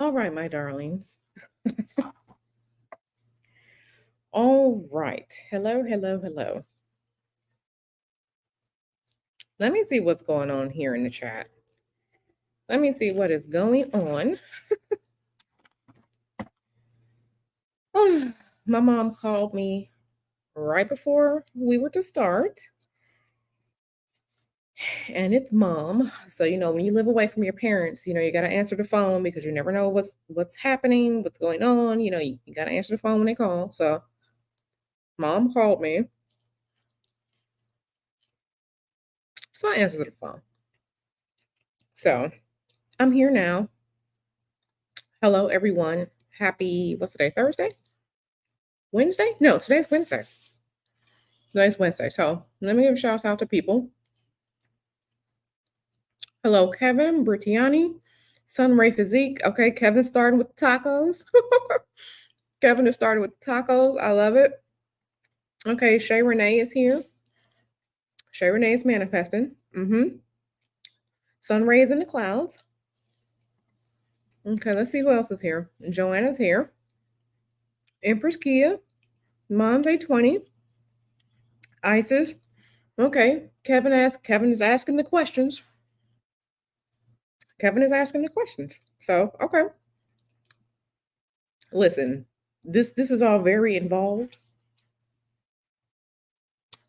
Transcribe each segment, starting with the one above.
All right, my darlings. All right. Hello, hello, hello. Let me see what's going on here in the chat. Let me see what is going on. My mom called me right before we were to start, and it's mom. So, when you live away from your parents, you got to answer the phone because you never know what's happening, what's going on. You got to answer the phone when they call. So, mom called me. So, I answered the phone. So, I'm here now. Hello, everyone. Happy, what's today? Thursday? Wednesday? No, today's Wednesday. Today's Wednesday. So let me give shouts out to people. Hello, Kevin, Brittany, Sunray Physique. Okay, Kevin starting with tacos. Kevin is starting with tacos. I love it. Okay, Shay Renee is here. Shay Renee is manifesting. Sun rays in the clouds. Okay, let's see who else is here. Joanna's here. Empress Kia. Mom's A20. Isis. Okay, Kevin is asking the questions. Kevin is asking the questions. So, okay. Listen, this is all very involved.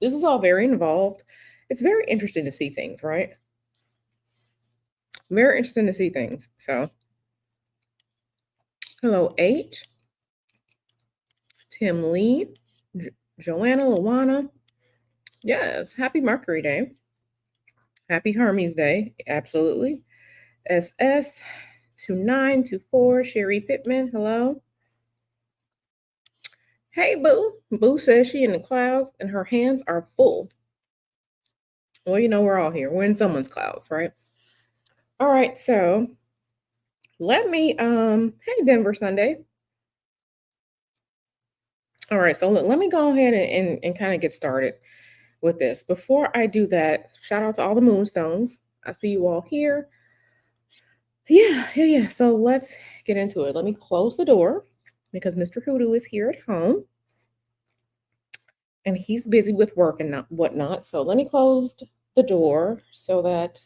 This is all very involved. It's very interesting to see things, right? Very interesting to see things. So, hello, H, Tim Lee, Joanna, Luana. Yes, happy Mercury Day. Happy Hermes Day. Absolutely. SS 2924, Sherry Pittman. Hello. Hey, Boo. Boo says she in the clouds and her hands are full. Well, we're all here. We're in someone's clouds, right? All right, so let me hey Denver Sunday. All right, so let me go ahead and kind of get started with this. Before I do that, shout out to all the moonstones. I see you all here. Yeah. So let's get into it. Let me close the door because Mr. Hoodoo is here at home and he's busy with work and whatnot. So let me close the door so that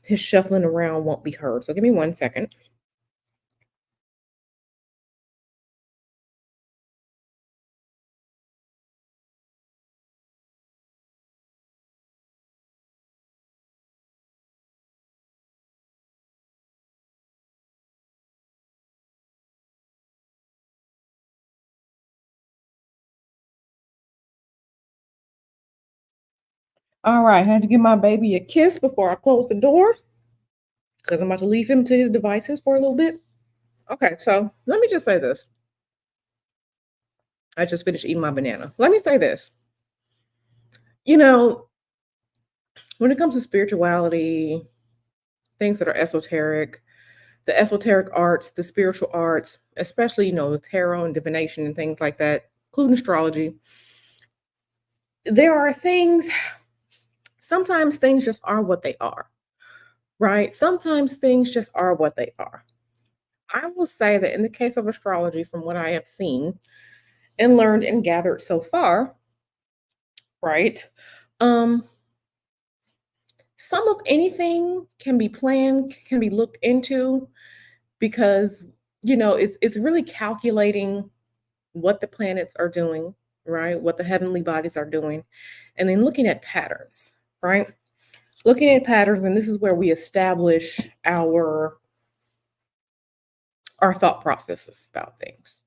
his shuffling around won't be heard. So give me 1 second. All right, I had to give my baby a kiss before I close the door because I'm about to leave him to his devices for a little bit. Okay, so let me just say this. I just finished eating my banana. Let me say this. When it comes to spirituality, things that are esoteric, the esoteric arts, the spiritual arts, especially, the tarot and divination and things like that, including astrology, there are things, sometimes things just are what they are, right? Sometimes things just are what they are. I will say that in the case of astrology, from what I have seen and learned and gathered so far, right? Some of anything can be planned, can be looked into because it's really calculating what the planets are doing, right? What the heavenly bodies are doing, and then looking at patterns, right? Looking at patterns, and this is where we establish our thought processes about things.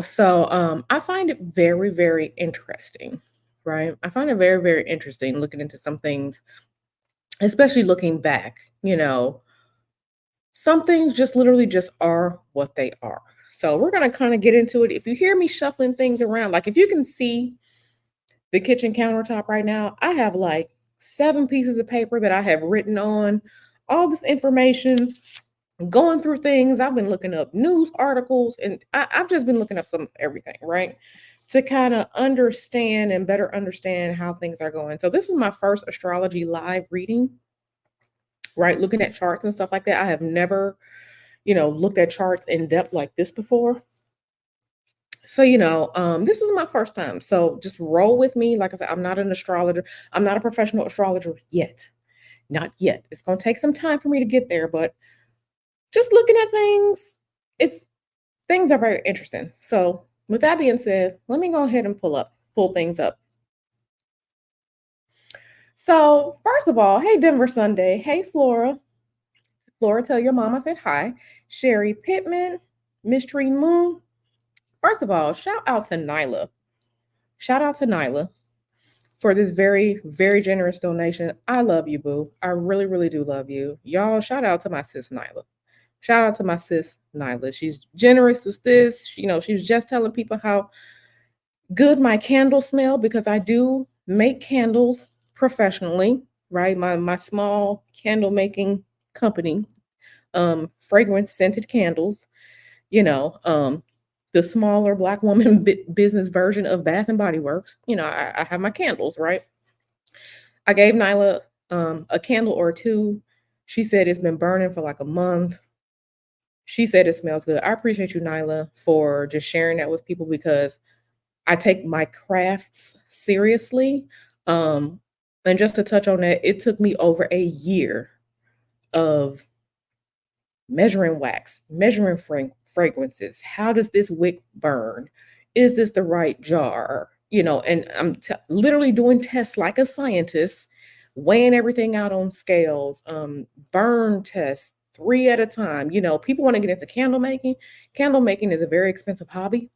So I find it very, very interesting, right? I find it very, very interesting looking into some things, especially looking back, some things just literally just are what they are. So we're going to kind of get into it. If you hear me shuffling things around, like if you can see the kitchen countertop right now, I have like 7 pieces of paper that I have written on all this information, going through things. I've been looking up news articles and I've just been looking up some everything, right? To kind of understand and better understand how things are going. So this is my first astrology live reading. right? Looking at charts and stuff like that. I have never, looked at charts in depth like this before. So, this is my first time. So just roll with me. Like I said, I'm not an astrologer. I'm not a professional astrologer yet. Not yet. It's going to take some time for me to get there, but just looking at things, it's things are very interesting. So, with that being said, let me go ahead and pull things up. So, first of all, hey Denver Sunday. Hey Flora. Flora, tell your mom I said hi. Sherry Pittman, Mystery Moon. First of all, shout out to Nyla. Shout out to Nyla for this very, very generous donation. I love you, boo. I really, really do love you. Y'all, shout out to my sis Nyla. Shout out to my sis Nyla. She's generous with this. She was just telling people how good my candles smell because I do make candles professionally, right? My small candle making company, fragrance scented candles, you know, um, the smaller black woman business version of Bath and Body Works. I have my candles, right? I gave Nyla a candle or two. She said it's been burning for like a month. She said it smells good. I appreciate you, Nyla, for just sharing that with people because I take my crafts seriously. Um, and just to touch on that, it took me over a year of measuring wax, measuring fragrances. How does this wick burn? Is this the right jar? And I'm literally doing tests like a scientist, weighing everything out on scales, burn tests, three at a time. People want to get into candle making. Candle making is a very expensive hobby,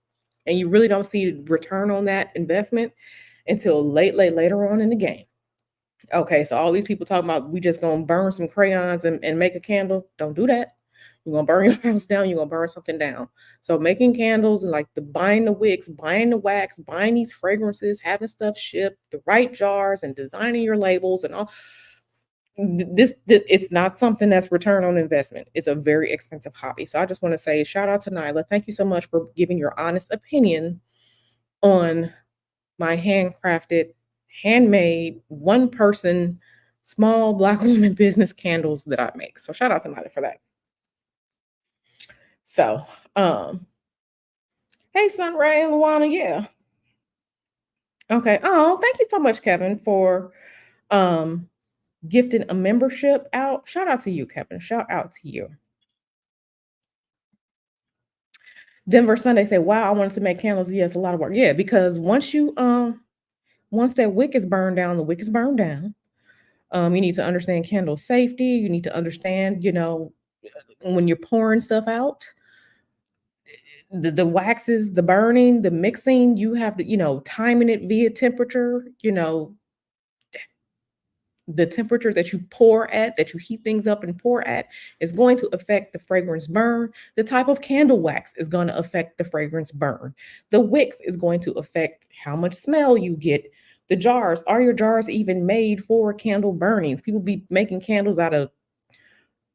and you really don't see return on that investment until later on in the game. Okay, so all these people talking about we just gonna burn some crayons and make a candle. Don't do that. You're gonna burn your house down, you're gonna burn something down. So making candles and like the buying the wicks, buying the wax, buying these fragrances, having stuff shipped, the right jars, and designing your labels and all it's not something that's return on investment. It's a very expensive hobby. So I just want to say shout out to Nyla. Thank you so much for giving your honest opinion on my handcrafted, handmade, one person, small black woman business candles that I make. So shout out to Nyla for that. So, hey, Sunray and Luana, yeah. Okay. Oh, thank you so much, Kevin, for um gifting a membership out. Shout out to you, Kevin. Shout out to you. Denver Sunday say, wow, I wanted to make candles. Yes, a lot of work. Yeah, because once that wick is burned down, the wick is burned down. You need to understand candle safety. You need to understand, when you're pouring stuff out, the waxes, the burning, the mixing, you have to, timing it via temperature, the temperature that you pour at, that you heat things up and pour at, is going to affect the fragrance burn. The type of candle wax is going to affect the fragrance burn. The wicks is going to affect how much smell you get. The jars, are your jars even made for candle burnings? People be making candles out of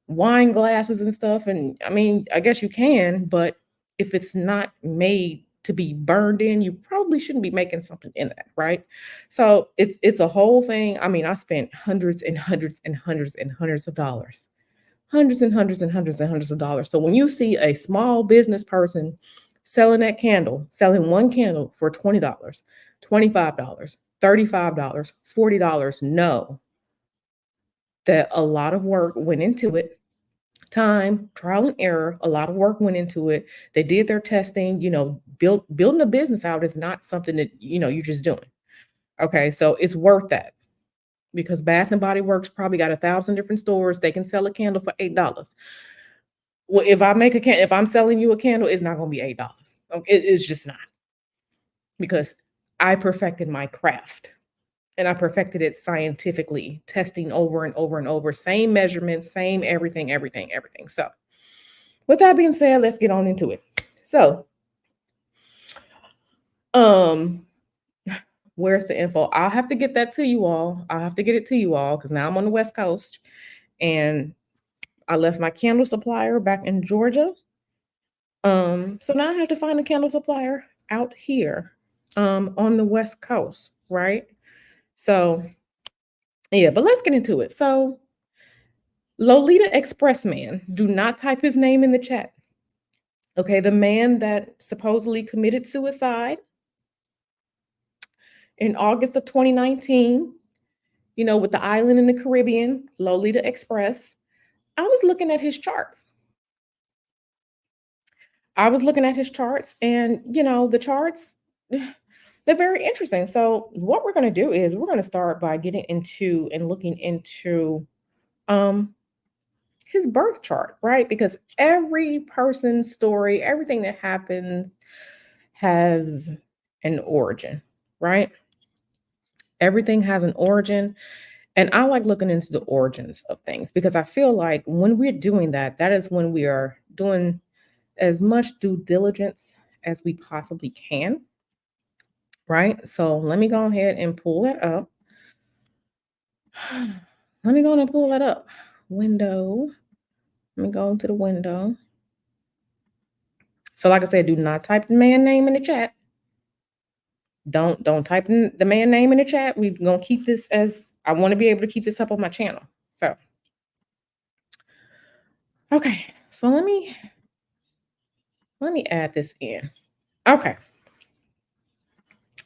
wine glasses and stuff. And I mean, I guess you can, but if it's not made to be burned in, you probably shouldn't be making something in that, right? So it's a whole thing. I mean, I spent hundreds and hundreds and hundreds and hundreds of dollars. Hundreds and hundreds and hundreds and hundreds of dollars. So when you see a small business person selling that candle, selling one candle for $20, $25, $35, $40, know that a lot of work went into it. Time, trial and error, a lot of work went into it. They did their testing, building a business out is not something that, you're just doing. Okay, so it's worth that because Bath and Body Works probably got 1,000 different stores. They can sell a candle for $8. Well, if I'm selling you a candle, it's not going to be $8. It's just not because I perfected my craft and I perfected it scientifically, testing over and over and over, same measurements, same everything, everything, everything. So with that being said, let's get on into it. So, um, where's the info? I'll have to get that to you all. I'll have to get it to you all because now I'm on the West Coast and I left my candle supplier back in Georgia. So now I have to find a candle supplier out here, on the West Coast, right? So, yeah, but let's get into it. So, Lolita Express man, do not type his name in the chat. Okay, the man that supposedly committed suicide in August of 2019, with the island in the Caribbean, Lolita Express. I was looking at his charts. I was looking at his charts, and the charts, they're very interesting. So, what we're going to do is we're going to start by getting into and looking into um his birth chart, right? Because every person's story, everything that happens has an origin, right? Everything has an origin. And I like looking into the origins of things because I feel like when we're doing that, that is when we are doing as much due diligence as we possibly can, right? So let me go ahead and pull that up. Let me go and pull that up. Window. Let me go into the window. So, like I said, do not type the man name in the chat. Don't type in the man name in the chat. We're gonna keep this as I want to be able to keep this up on my channel. So, okay. So let me add this in. Okay.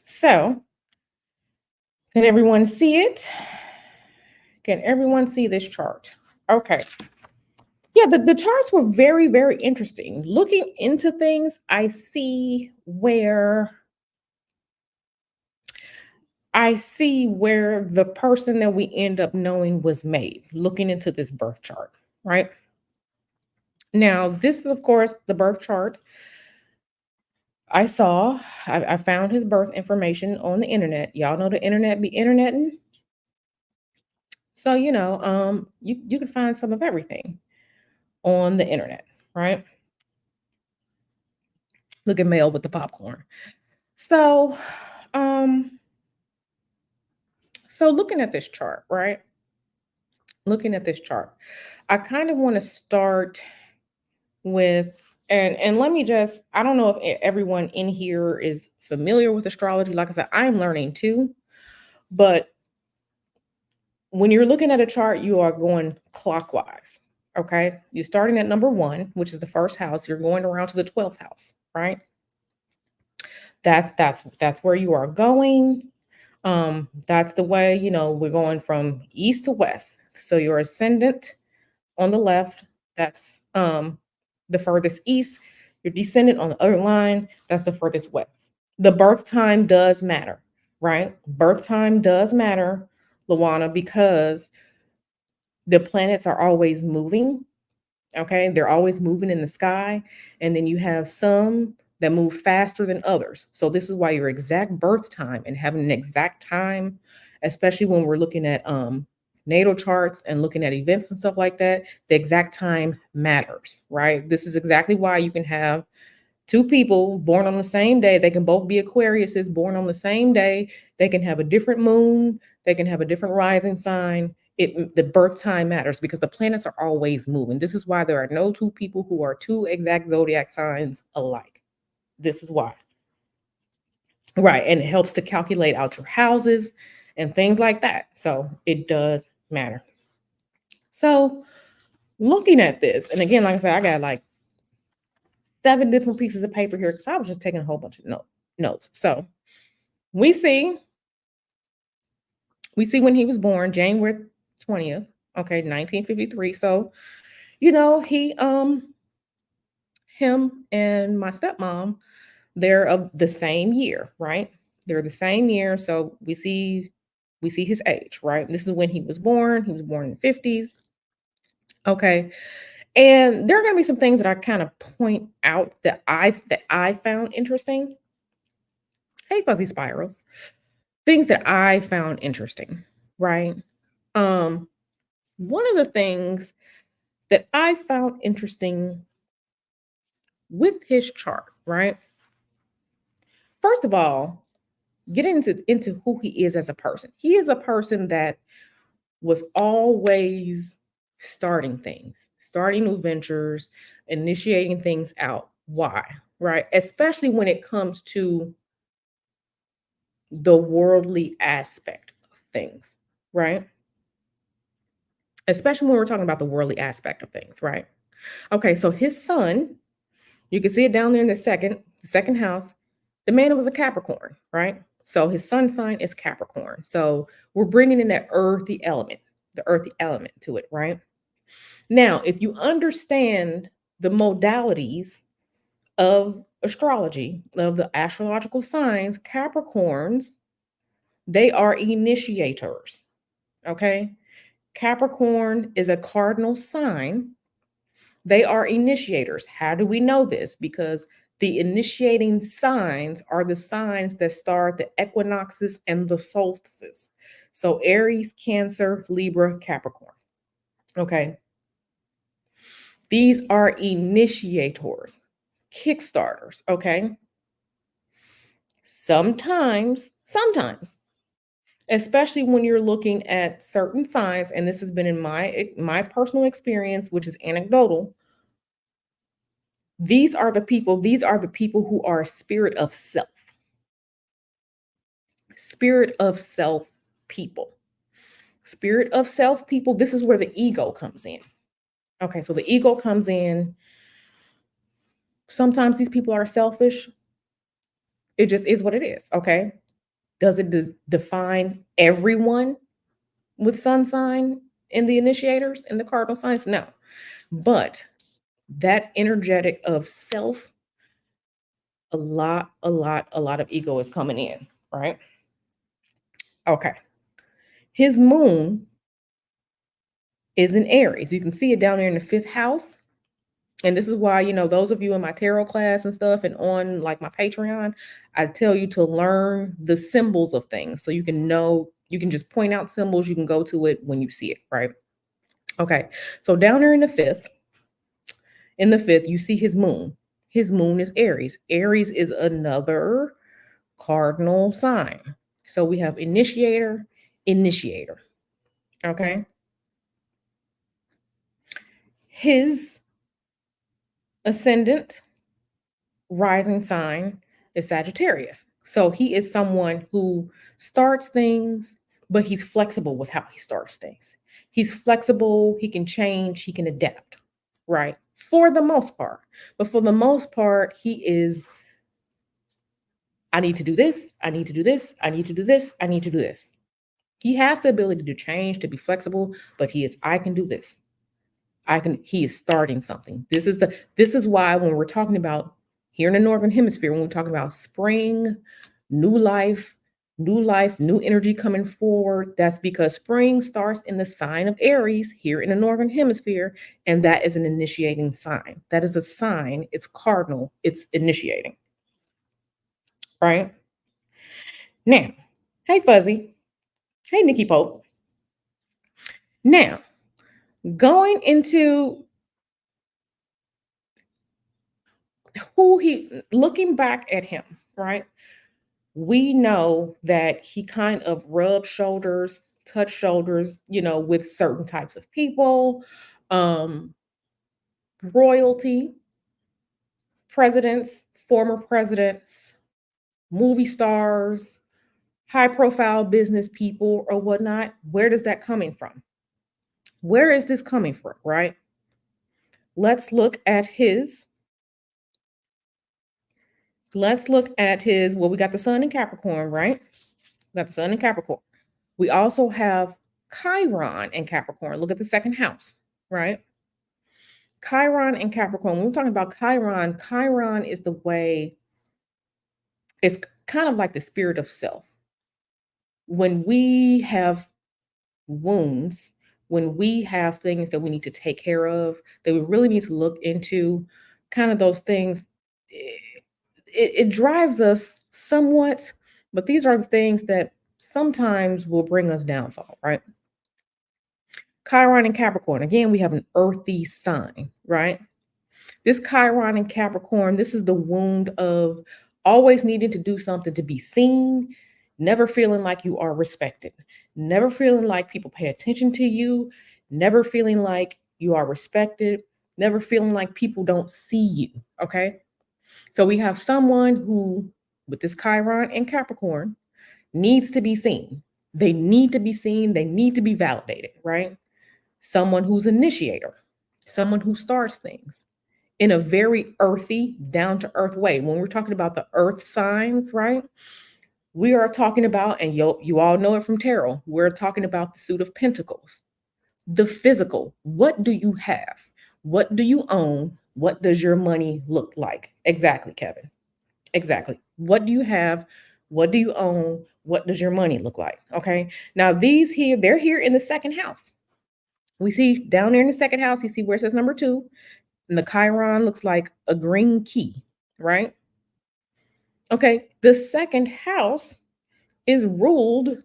So, can everyone see it? Can everyone see this chart? Okay. Yeah, the charts were very, very interesting. Looking into things, I see where the person that we end up knowing was made, looking into this birth chart, right? Now, this is, of course, the birth chart I saw. I found his birth information on the internet. Y'all know the internet be interneting. So, you can find some of everything on the internet, right? Look at mail with the popcorn. So, um, so looking at this chart, right? Looking at this chart, I kind of want to start with and let me just I don't know if everyone in here is familiar with astrology. Like I said, I'm learning too, but when you're looking at a chart, you are going clockwise. Okay. You're starting at number one, which is the first house. You're going around to the 12th house, right? That's where you are going. That's the way, we're going from east to west. So your ascendant on the left, that's the furthest east. Your descendant on the other line, that's the furthest west. The birth time does matter, right? Birth time does matter, Luana, because the planets are always moving. Okay. They're always moving in the sky. And then you have some that move faster than others. So this is why your exact birth time and having an exact time, especially when we're looking at natal charts and looking at events and stuff like that, the exact time matters, right? This is exactly why you can have two people born on the same day. They can both be Aquariuses born on the same day. They can have a different moon. They can have a different rising sign. The birth time matters because the planets are always moving. This is why there are no two people who are two exact zodiac signs alike. This is why. Right. And it helps to calculate out your houses and things like that. So it does matter. So looking at this, and again, like I said, I got like 7 different pieces of paper here because I was just taking a whole bunch of notes. So we see when he was born, January 20th, okay, 1953. So, he him and my stepmom, they're of the same year, right? They're the same year. So we see his age, right? This is when he was born. He was born in the 50s. Okay. And there are gonna be some things that I kind of point out that I found interesting. Hey, fuzzy spirals. Things that I found interesting, right? Um, One of the things that I found interesting with his chart, right? First of all, get into who he is as a person. He is a person that was always starting things, starting new ventures, initiating things out. Why? Right? Especially when it comes to the worldly aspect of things, right? especially when we're talking about the worldly aspect of things, right? Okay, so his son, you can see it down there in the second house. The man was a Capricorn, right? So his sun sign is Capricorn. So we're bringing in that earthy element, the earthy element to it, right? Now, if you understand the modalities of astrology, of the astrological signs, Capricorns, they are initiators, okay? Capricorn is a cardinal sign. They are initiators. How do we know this? Because the initiating signs are the signs that start the equinoxes and the solstices. So Aries, Cancer, Libra, Capricorn. Okay. These are initiators, kickstarters. Okay. Sometimes, especially when you're looking at certain signs, and this has been in my personal experience, which is anecdotal. These are the people who are spirit of self people. Spirit of self people, this is where the ego comes in. Okay, so the ego comes in. Sometimes these people are selfish. It just is what it is. Okay. Does it define everyone with sun sign in the initiators in the cardinal signs? No. But that energetic of self, a lot of ego is coming in, right? Okay. His moon is in Aries. You can see it down there in the fifth house. And this is why, those of you in my tarot class and stuff and on like my Patreon, I tell you to learn the symbols of things so you can know, you can just point out symbols, you can go to it when you see it, right? Okay. So down there in the fifth, you see his moon. His moon is Aries. Aries is another cardinal sign. So we have initiator. Okay. His ascendant rising sign is Sagittarius. So he is someone who starts things, but he's flexible with how he starts things. He's flexible, he can change, he can adapt, right? For the most part. But for the most part, he is, I need to do this, I need to do this, I need to do this, I need to do this. He has the ability to change, to be flexible, but I can do this. He is starting something. This is why when we're talking about here in the northern hemisphere, when we're talking about spring, new life, new energy coming forward, that's because spring starts in the sign of Aries here in the northern hemisphere, and that is an initiating sign. That is a sign, it's cardinal, it's initiating. Right? Now, hey Fuzzy. Hey Nikki Pope. Now, going into looking back at him, right? We know that he kind of rubbed shoulders, touched shoulders, with certain types of people, um, royalty, presidents, former presidents, movie stars, high profile business people, or whatnot. Where does that coming from? Where is this coming from, right? Let's look at well, we got the sun in Capricorn, right? We got the sun in Capricorn. We also have Chiron in Capricorn. Look at the second house, right? Chiron and Capricorn. When we're talking about Chiron is the way, it's kind of like the spirit of self. When we have wounds, when we have things that we need to take care of, that we really need to look into, kind of those things, it drives us somewhat, but these are the things that sometimes will bring us downfall, right? Chiron and Capricorn. Again, we have an earthy sign, right? This Chiron and Capricorn, this is the wound of always needing to do something to be seen, never feeling like you are respected, never feeling like people pay attention to you, never feeling like you are respected, never feeling like people don't see you. Okay. So we have someone who, with this Chiron and Capricorn, needs to be seen. They need to be seen. They need to be validated, right? someone who's initiator, someone who starts things in a very earthy, down to earth way. When we're talking about the earth signs, right? We are talking about, and you all know it from tarot, we're talking about the suit of pentacles, the physical. What do you have? What do you own? What does your money look like? Exactly, Kevin. Exactly. What do you have? What do you own? What does your money look like? Okay. Now, these here, they're here in the second house. We see down there in the second house, you see where it says number two, and the Chiron looks like a green key, right? Okay. The second house is ruled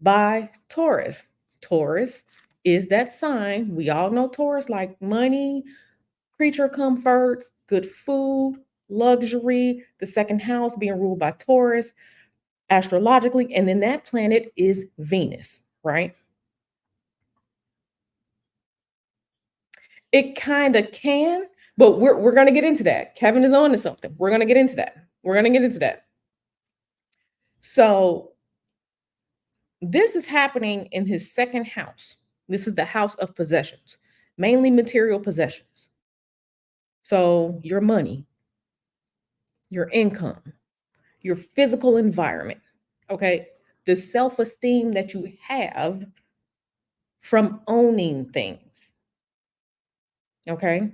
by Taurus. Taurus is that sign. We all know Taurus like money, creature comforts, good food, luxury. The second house being ruled by Taurus astrologically. And then that planet is Venus, right? It kind of can, but we're going to get into that. Kevin is on to something. We're going to get into that. We're going to get into that. So this is happening in his second house. This is the house of possessions, mainly material possessions. So your money, your income, your physical environment, okay? The self-esteem that you have from owning things, okay?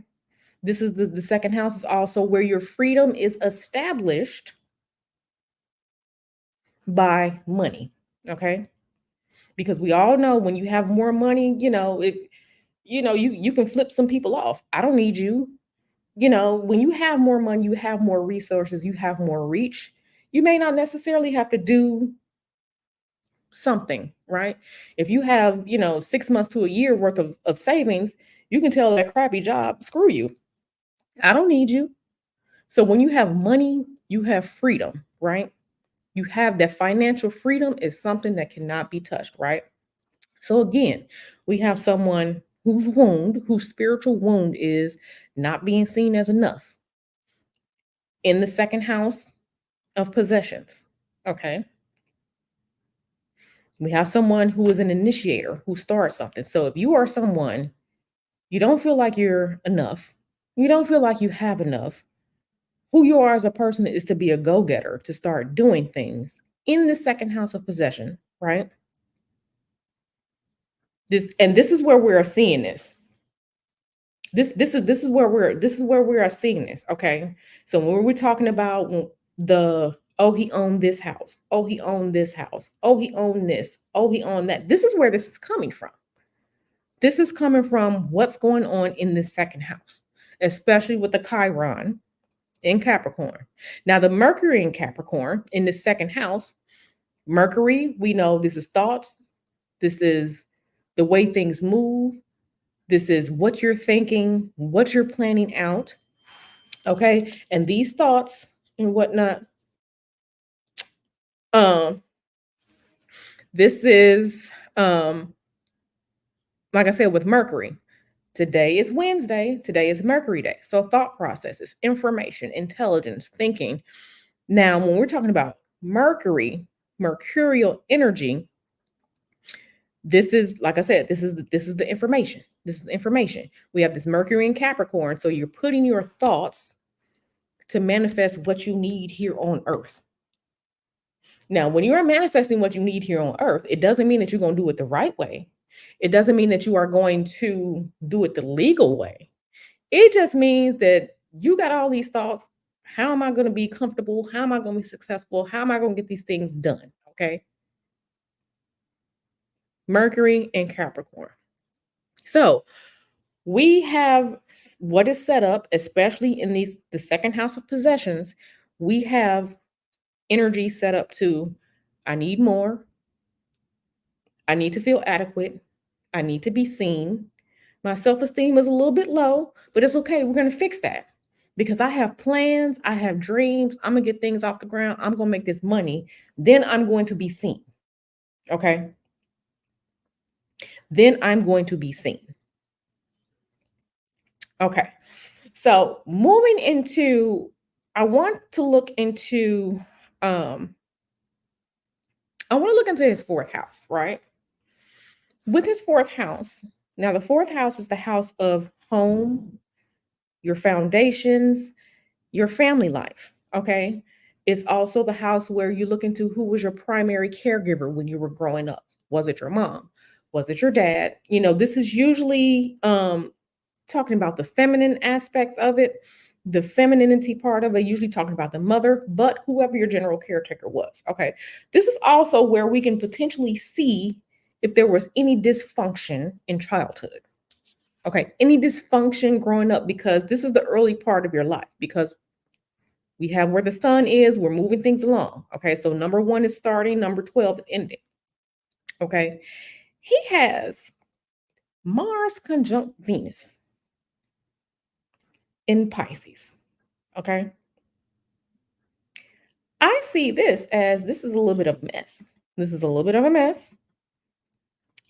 This is the second house is also where your freedom is established by money, okay? Because we all know when you have more money, if you can flip some people off. I don't need you. When you have more money, you have more resources, you have more reach. You may not necessarily have to do something, right? If you have, 6 months to a year worth of savings, you can tell that crappy job, screw you. I don't need you. So when you have money, you have freedom, right? You have that financial freedom is something that cannot be touched, right? So again, we have someone whose spiritual wound is not being seen as enough in the second house of possessions. Okay. We have someone who is an initiator who starts something. So if you are someone, you don't feel like you're enough, you don't feel like you have enough, who you are as a person is to be a go getter, to start doing things in the second house of possession, right? This is where we're seeing this. This is where we are seeing this. Okay. So when we're talking about he owned this house, oh he owned this house, oh he owned this, oh he owned that. This is where this is coming from. This is coming from what's going on in the second house, especially with the Chiron in Capricorn. Now, the Mercury in Capricorn in the second house, Mercury, we know this is thoughts, this is the way things move, this is what you're thinking, what you're planning out. Okay. And these thoughts and whatnot, um, this is like I said, with Mercury. Today is Wednesday. Today is Mercury Day. So thought processes, information, intelligence, thinking. Now, when we're talking about Mercury, mercurial energy, this is like I said, this is the information. This is the information. We have this Mercury in Capricorn. So you're putting your thoughts to manifest what you need here on earth. Now, when you are manifesting what you need here on earth, it doesn't mean that you're going to do it the right way. It doesn't mean that you are going to do it the legal way. It just means that you got all these thoughts. How am I going to be comfortable? How am I going to be successful? How am I going to get these things done? Okay. Mercury and Capricorn. So we have what is set up, especially in the second house of possessions. We have energy set up to I need more. I need to feel adequate. I need to be seen. My self esteem is a little bit low, but it's okay. We're going to fix that because I have plans. I have dreams. I'm going to get things off the ground. I'm going to make this money. Then I'm going to be seen. Okay. Then I'm going to be seen. Okay. So moving into, I want to look into, I want to look into his fourth house, right? With his fourth house, Now, the fourth house is the house of home, your foundations, your family life. Okay. It's also the house where you look into who was your primary caregiver when you were growing up. Was it your mom? Was it your dad? This is usually talking about the feminine aspects of it, the femininity part of it, usually talking about the mother, but whoever your general caretaker was. Okay. This is also where we can potentially see if there was any dysfunction in childhood. Okay. Any dysfunction growing up, because this is the early part of your life, because we have where the sun is, we're moving things along. Okay. So number one is starting, number 12 is ending. Okay. He has Mars conjunct Venus in Pisces. Okay. I see this as this is a little bit of a mess. This is a little bit of a mess.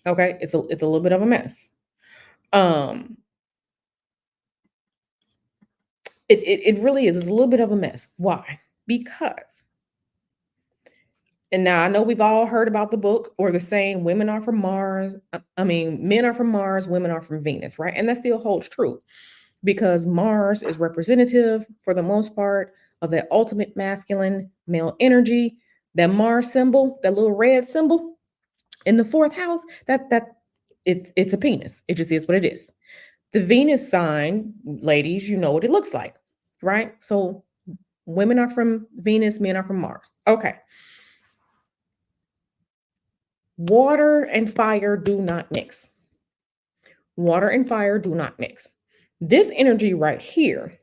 Okay. It's a little bit of a mess. Um, it really is. It's a little bit of a mess. Why? Because, and now I know we've all heard about the book or the saying, women are from Mars. I mean, men are from Mars, women are from Venus, right? And that still holds true because Mars is representative for the most part of that ultimate masculine male energy. That Mars symbol, that little red symbol in the fourth house, it's a penis. It just is what it is. The Venus sign, ladies, you know what it looks like, right? So women are from Venus, men are from Mars. Okay. Water and fire do not mix. Water and fire do not mix. This energy right here,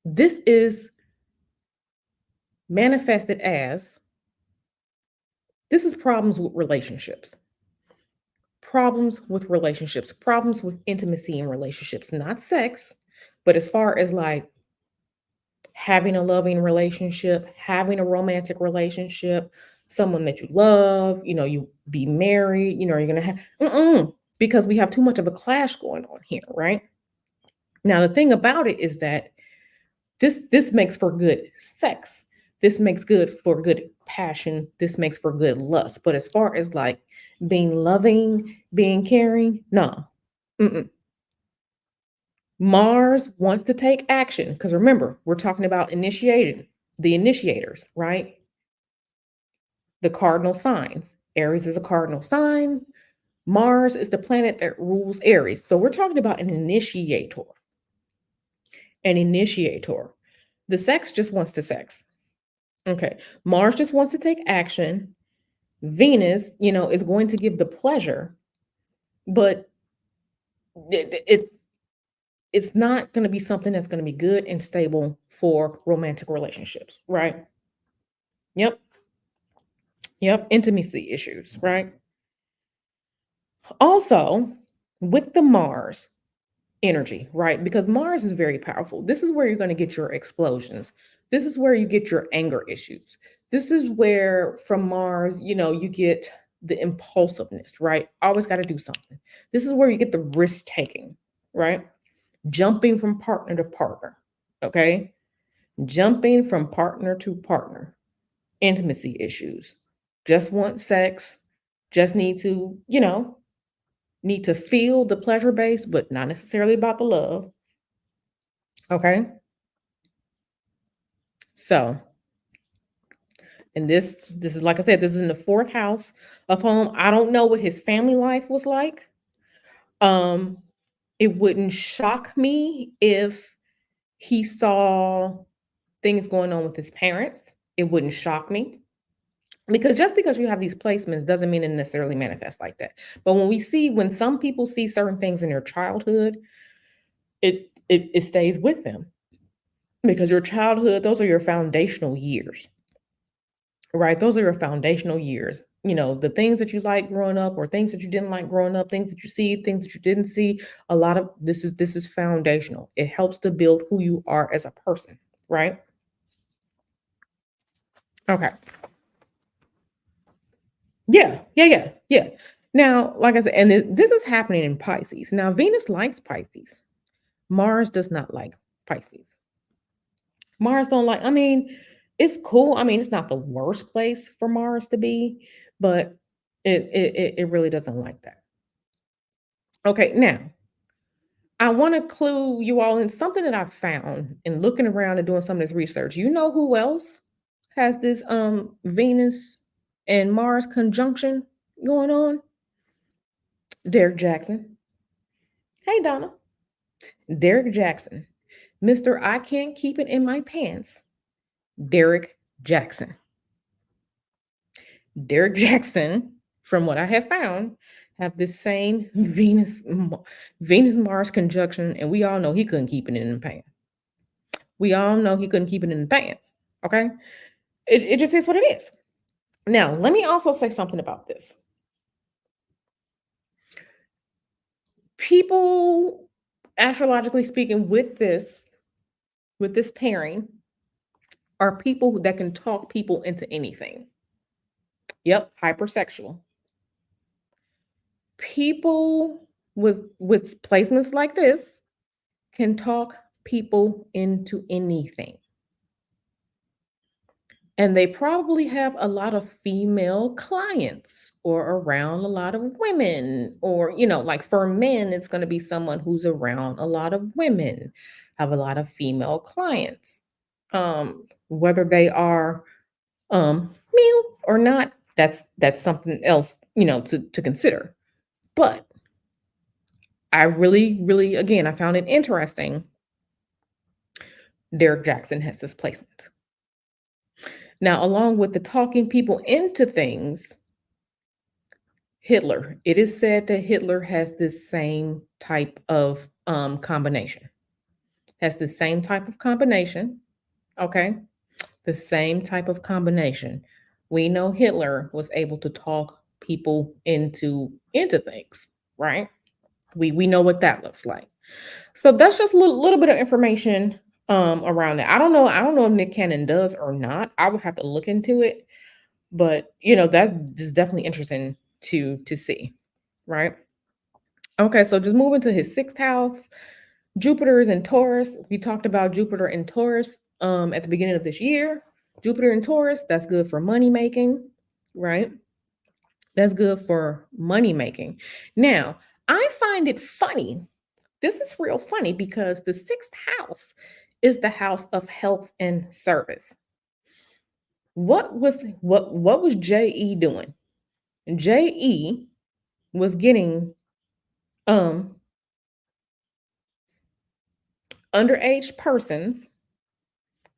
this is manifested as this is problems with relationships. Problems with intimacy in relationships, not sex, but as far as like having a loving relationship, having a romantic relationship, someone that you love, you be married, you're going to have, because we have too much of a clash going on here, right? Now, the thing about it is that this makes for good sex. This makes good for good passion. This makes for good lust. But as far as like being loving, being caring, no. Mm-mm. Mars wants to take action because remember, we're talking about initiating the initiators, right? The cardinal signs. Aries is a cardinal sign. Mars is the planet that rules Aries. So we're talking about an initiator. An initiator. The sex just wants to sex. Okay. Mars just wants to take action. Venus, is going to give the pleasure, but it's not going to be something that's going to be good and stable for romantic relationships, right? Yep. Yep. Intimacy issues, right? Also, with the Mars energy, right? Because Mars is very powerful. This is where you're going to get your explosions. This is where you get your anger issues. This is where from Mars, you get the impulsiveness, right? Always got to do something. This is where you get the risk taking, right? Jumping from partner to partner, okay? Jumping from partner to partner. Intimacy issues. Just want sex, just need to feel the pleasure base, but not necessarily about the love. Okay. So, and this is like I said, this is in the fourth house of home. I don't know what his family life was like. Um, it wouldn't shock me if he saw things going on with his parents. It wouldn't shock me. Because just because you have these placements doesn't mean it necessarily manifests like that. But when some people see certain things in their childhood, it stays with them because your childhood, those are your foundational years, right? Those are your foundational years. The things that you like growing up or things that you didn't like growing up, things that you see, things that you didn't see. A lot of this is foundational. It helps to build who you are as a person, right? Okay. Yeah, yeah, yeah, yeah. Now, like I said, and this is happening in Pisces. Now, Venus likes Pisces. Mars does not like Pisces. Mars don't like, I mean, it's cool. I mean, it's not the worst place for Mars to be, but it really doesn't like that. Okay, now I want to clue you all in something that I found in looking around and doing some of this research. You know who else has this Venus and Mars conjunction going on? Derek Jackson. Hey Donna. Derek Jackson. Mr. I can't keep it in my pants. Derek Jackson. Derek Jackson, from what I have found, have this same Venus Mars conjunction, and we all know he couldn't keep it in the pants. We all know he couldn't keep it in the pants. Okay, it just is what it is. Now, let me also say something about this. People, astrologically speaking, with this pairing, are people that can talk people into anything. Yep, hypersexual. People with placements like this can talk people into anything. And they probably have a lot of female clients or around a lot of women. Or, like for men, it's going to be someone who's around a lot of women, have a lot of female clients. Whether they are male or not, that's something else, to consider. But I really, really, again, I found it interesting. Derek Jackson has this placement. Now, along with the talking people into things, Hitler, it is said that Hitler has this same type of combination, has the same type of combination. Okay. The same type of combination. We know Hitler was able to talk people into things, right? We know what that looks like. So that's just a little bit of information around that. I don't know if Nick Cannon does or not. I would have to look into it, but that is definitely interesting to see, right? Okay, so just moving to his sixth house. Jupiter is in Taurus. We talked about Jupiter in Taurus at the beginning of this year. Jupiter in Taurus, that's good for money making, right? That's good for money making. Now, I find it funny. This is real funny because the sixth house is the house of health and service. What was JE doing? JE was getting um underage persons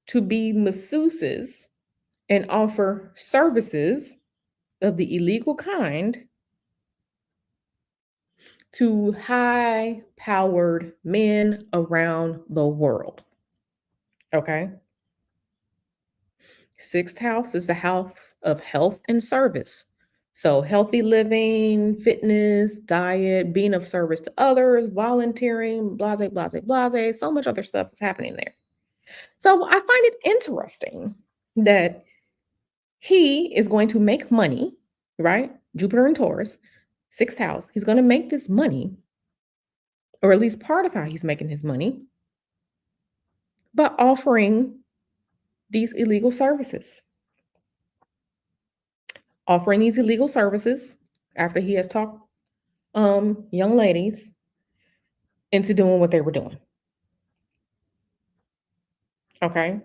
to be masseuses and offer services of the illegal kind to high powered men around the world. Okay. Sixth house is the house of health and service. So, healthy living, fitness, diet, being of service to others, volunteering, blase, blase, blase. So much other stuff is happening there. So, I find it interesting that he is going to make money, right? Jupiter and Taurus, sixth house. He's going to make this money, or at least part of how he's making his money, by offering these illegal services. Offering these illegal services after he has talked young ladies into doing what they were doing. Okay.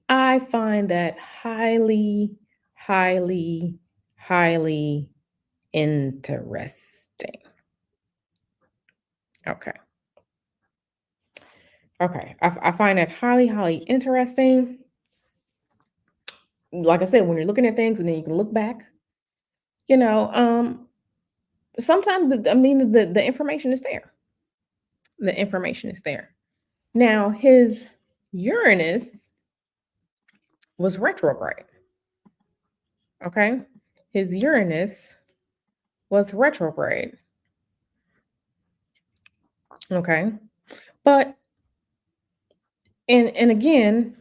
I find that highly, highly, highly interesting. Okay. Okay. I find that highly, highly interesting. Like I said, when you're looking at things and then you can look back, you know, um, sometimes the information is there. The information is there. Now, his Uranus was retrograde. Okay. His Uranus was retrograde. Okay. But and again,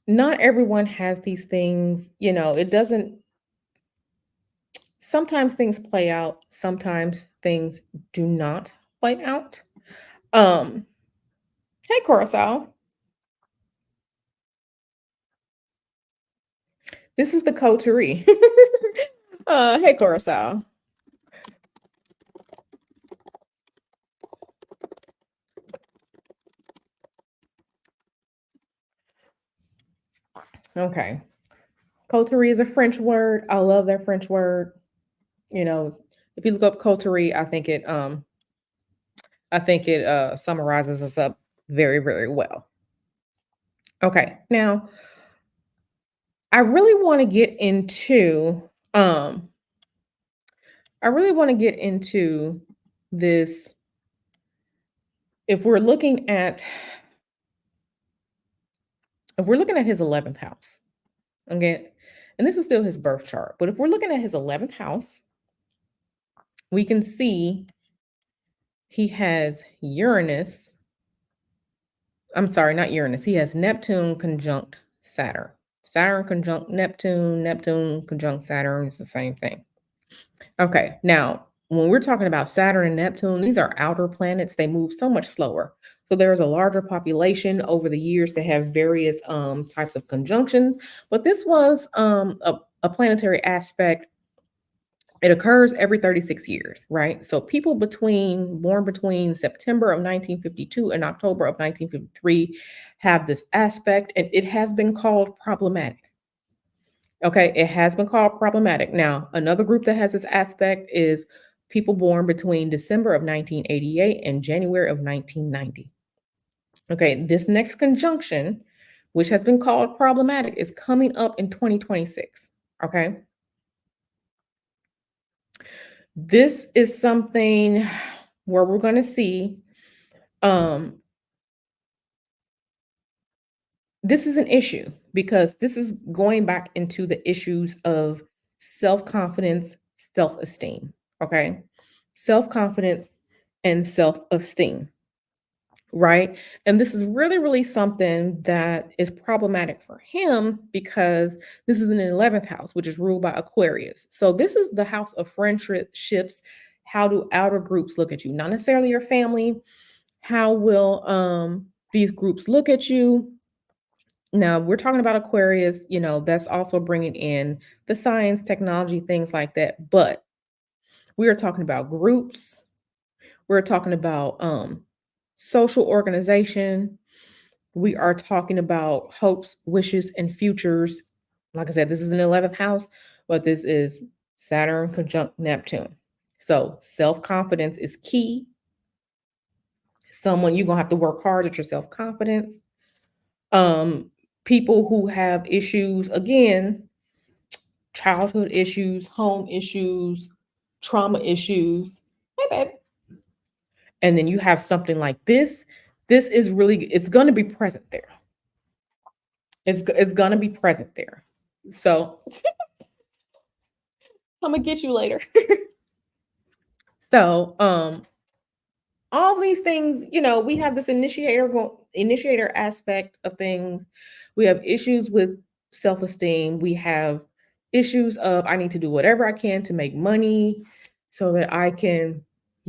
not everyone has these things, it doesn't sometimes things play out, sometimes things do not play out. Um, hey Coruscant, this is the coterie. Hey Coruscant. Okay. Coterie is a French word. I love that French word. You know, if you look up coterie, I think it summarizes us up very, very well. Okay. Now, I really want to get into um I really want to get into this if we're looking at if we're looking at his 11th house. Okay. And this is still his birth chart, but if we're looking at his 11th house, we can see he has Uranus. I'm sorry, not Uranus. He has Neptune conjunct Saturn. Saturn conjunct Neptune, Neptune conjunct Saturn is the same thing. Okay, now when we're talking about Saturn and Neptune, these are outer planets. They move so much slower. So there's a larger population over the years that have various types of conjunctions. But this was a planetary aspect. It occurs every 36 years, right? So people born between September of 1952 and October of 1953 have this aspect, and it has been called problematic. Okay, it has been called problematic. Now, another group that has this aspect is people born between December of 1988 and January of 1990. Okay, this next conjunction, which has been called problematic, is coming up in 2026. Okay, this is something where we're going to see um this is an issue because this is going back into the issues of self-confidence, self-esteem, okay? Self-confidence and self-esteem, right? And this is really, really something that is problematic for him because this is in the 11th house, which is ruled by Aquarius. So this is the house of friendships. How do outer groups look at you? Not necessarily your family. How will these groups look at you? Now, we're talking about Aquarius, that's also bringing in the science, technology, things like that. But we are talking about groups. We're talking about social organization. We are talking about hopes, wishes, and futures. Like I said, this is an 11th house, but this is Saturn conjunct Neptune. So self confidence is key. Someone you're going to have to work hard at your self confidence. Um, People who have issues, again, childhood issues, home issues, trauma issues. Hey, babe. And then you have something like this. This is really, it's going to be present there. It's going to be present there. So I'm going to get you later. So, all these things, we have this initiator aspect of things. We have issues with self-esteem. We have issues of I need to do whatever I can to make money so that I can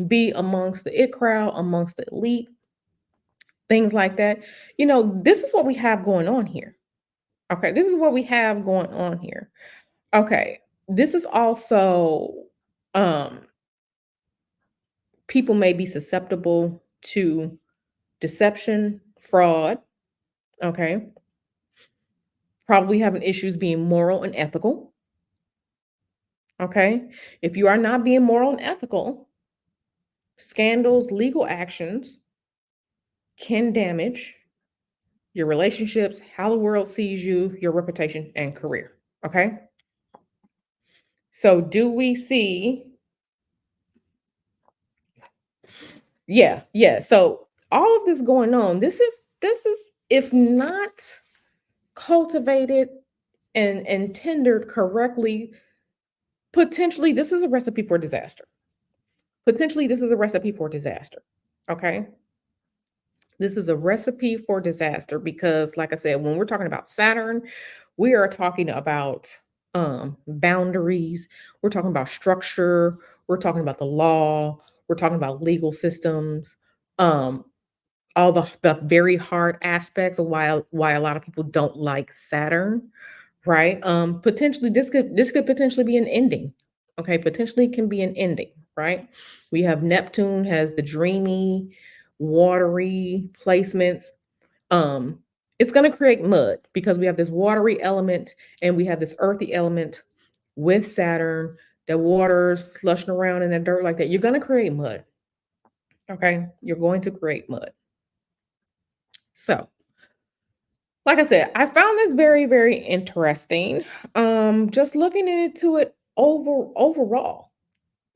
be amongst the it crowd, amongst the elite, things like that. This is what we have going on here. Okay, this is what we have going on here. Okay, this is also um people may be susceptible to deception, fraud, okay? Probably having issues being moral and ethical, okay? If you are not being moral and ethical, scandals, legal actions can damage your relationships, how the world sees you, your reputation, and career, okay? So, do we see? Yeah, yeah. So, all of this going on, this is if not cultivated and tendered correctly, potentially this is a recipe for disaster. Potentially, this is a recipe for disaster. Okay. This is a recipe for disaster because, like I said, when we're talking about Saturn, we are talking about boundaries. We're talking about structure. We're talking about the law. We're talking about legal systems. Um, all the very hard aspects of why a lot of people don't like Saturn, right? Potentially this could potentially be an ending. Okay, potentially can be an ending, right? We have Neptune has the dreamy, watery placements. Um, It's going to create mud because we have this watery element and we have this earthy element with Saturn. The water's slushing around in the dirt like that. You're going to create mud. Okay. You're going to create mud. So, like I said, I found this very, very interesting. Just looking into it overall.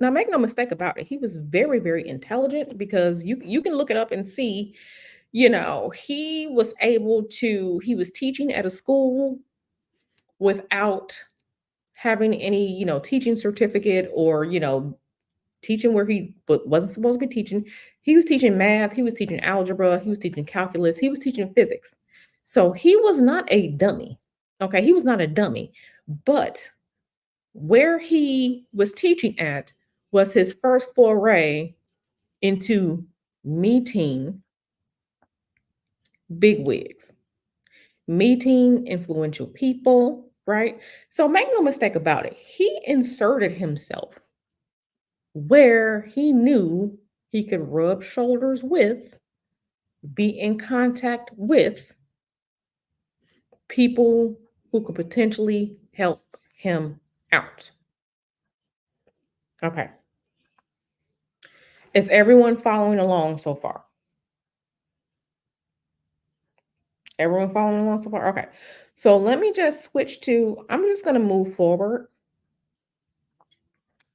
Now, make no mistake about it, he was very, very intelligent because you can look it up and see, he was teaching at a school without having any, teaching certificate or, teaching where he wasn't supposed to be teaching. He was teaching math, he was teaching algebra, he was teaching calculus, he was teaching physics. So he was not a dummy. Okay, he was not a dummy. But where he was teaching at was his first foray into meeting bigwigs, meeting influential people, right? So make no mistake about it, he inserted himself where he knew he could rub shoulders with, be in contact with people who could potentially help him out. Okay. Is everyone following along so far? Everyone following along so far? Okay. So let me just switch to, I'm just going to move forward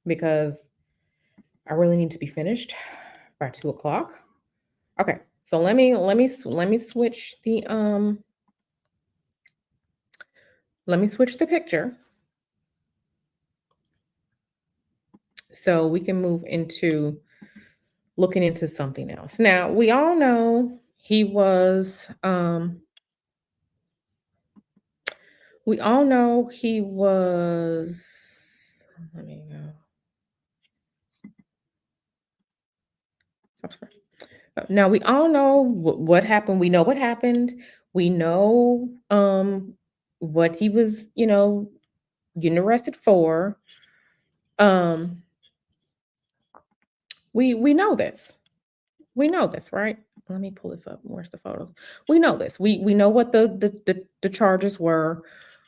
because I really need to be finished by 2 o'clock. Okay. So let me switch the let me switch the picture so we can move into looking into something else. Now, we all know he was let me go. Stop scrolling. Now we all know what happened. We know what happened. We know what he was, getting arrested for. Um we know this. We know this, right? Let me pull this up. Where's the photos? We know this. We know what the charges were.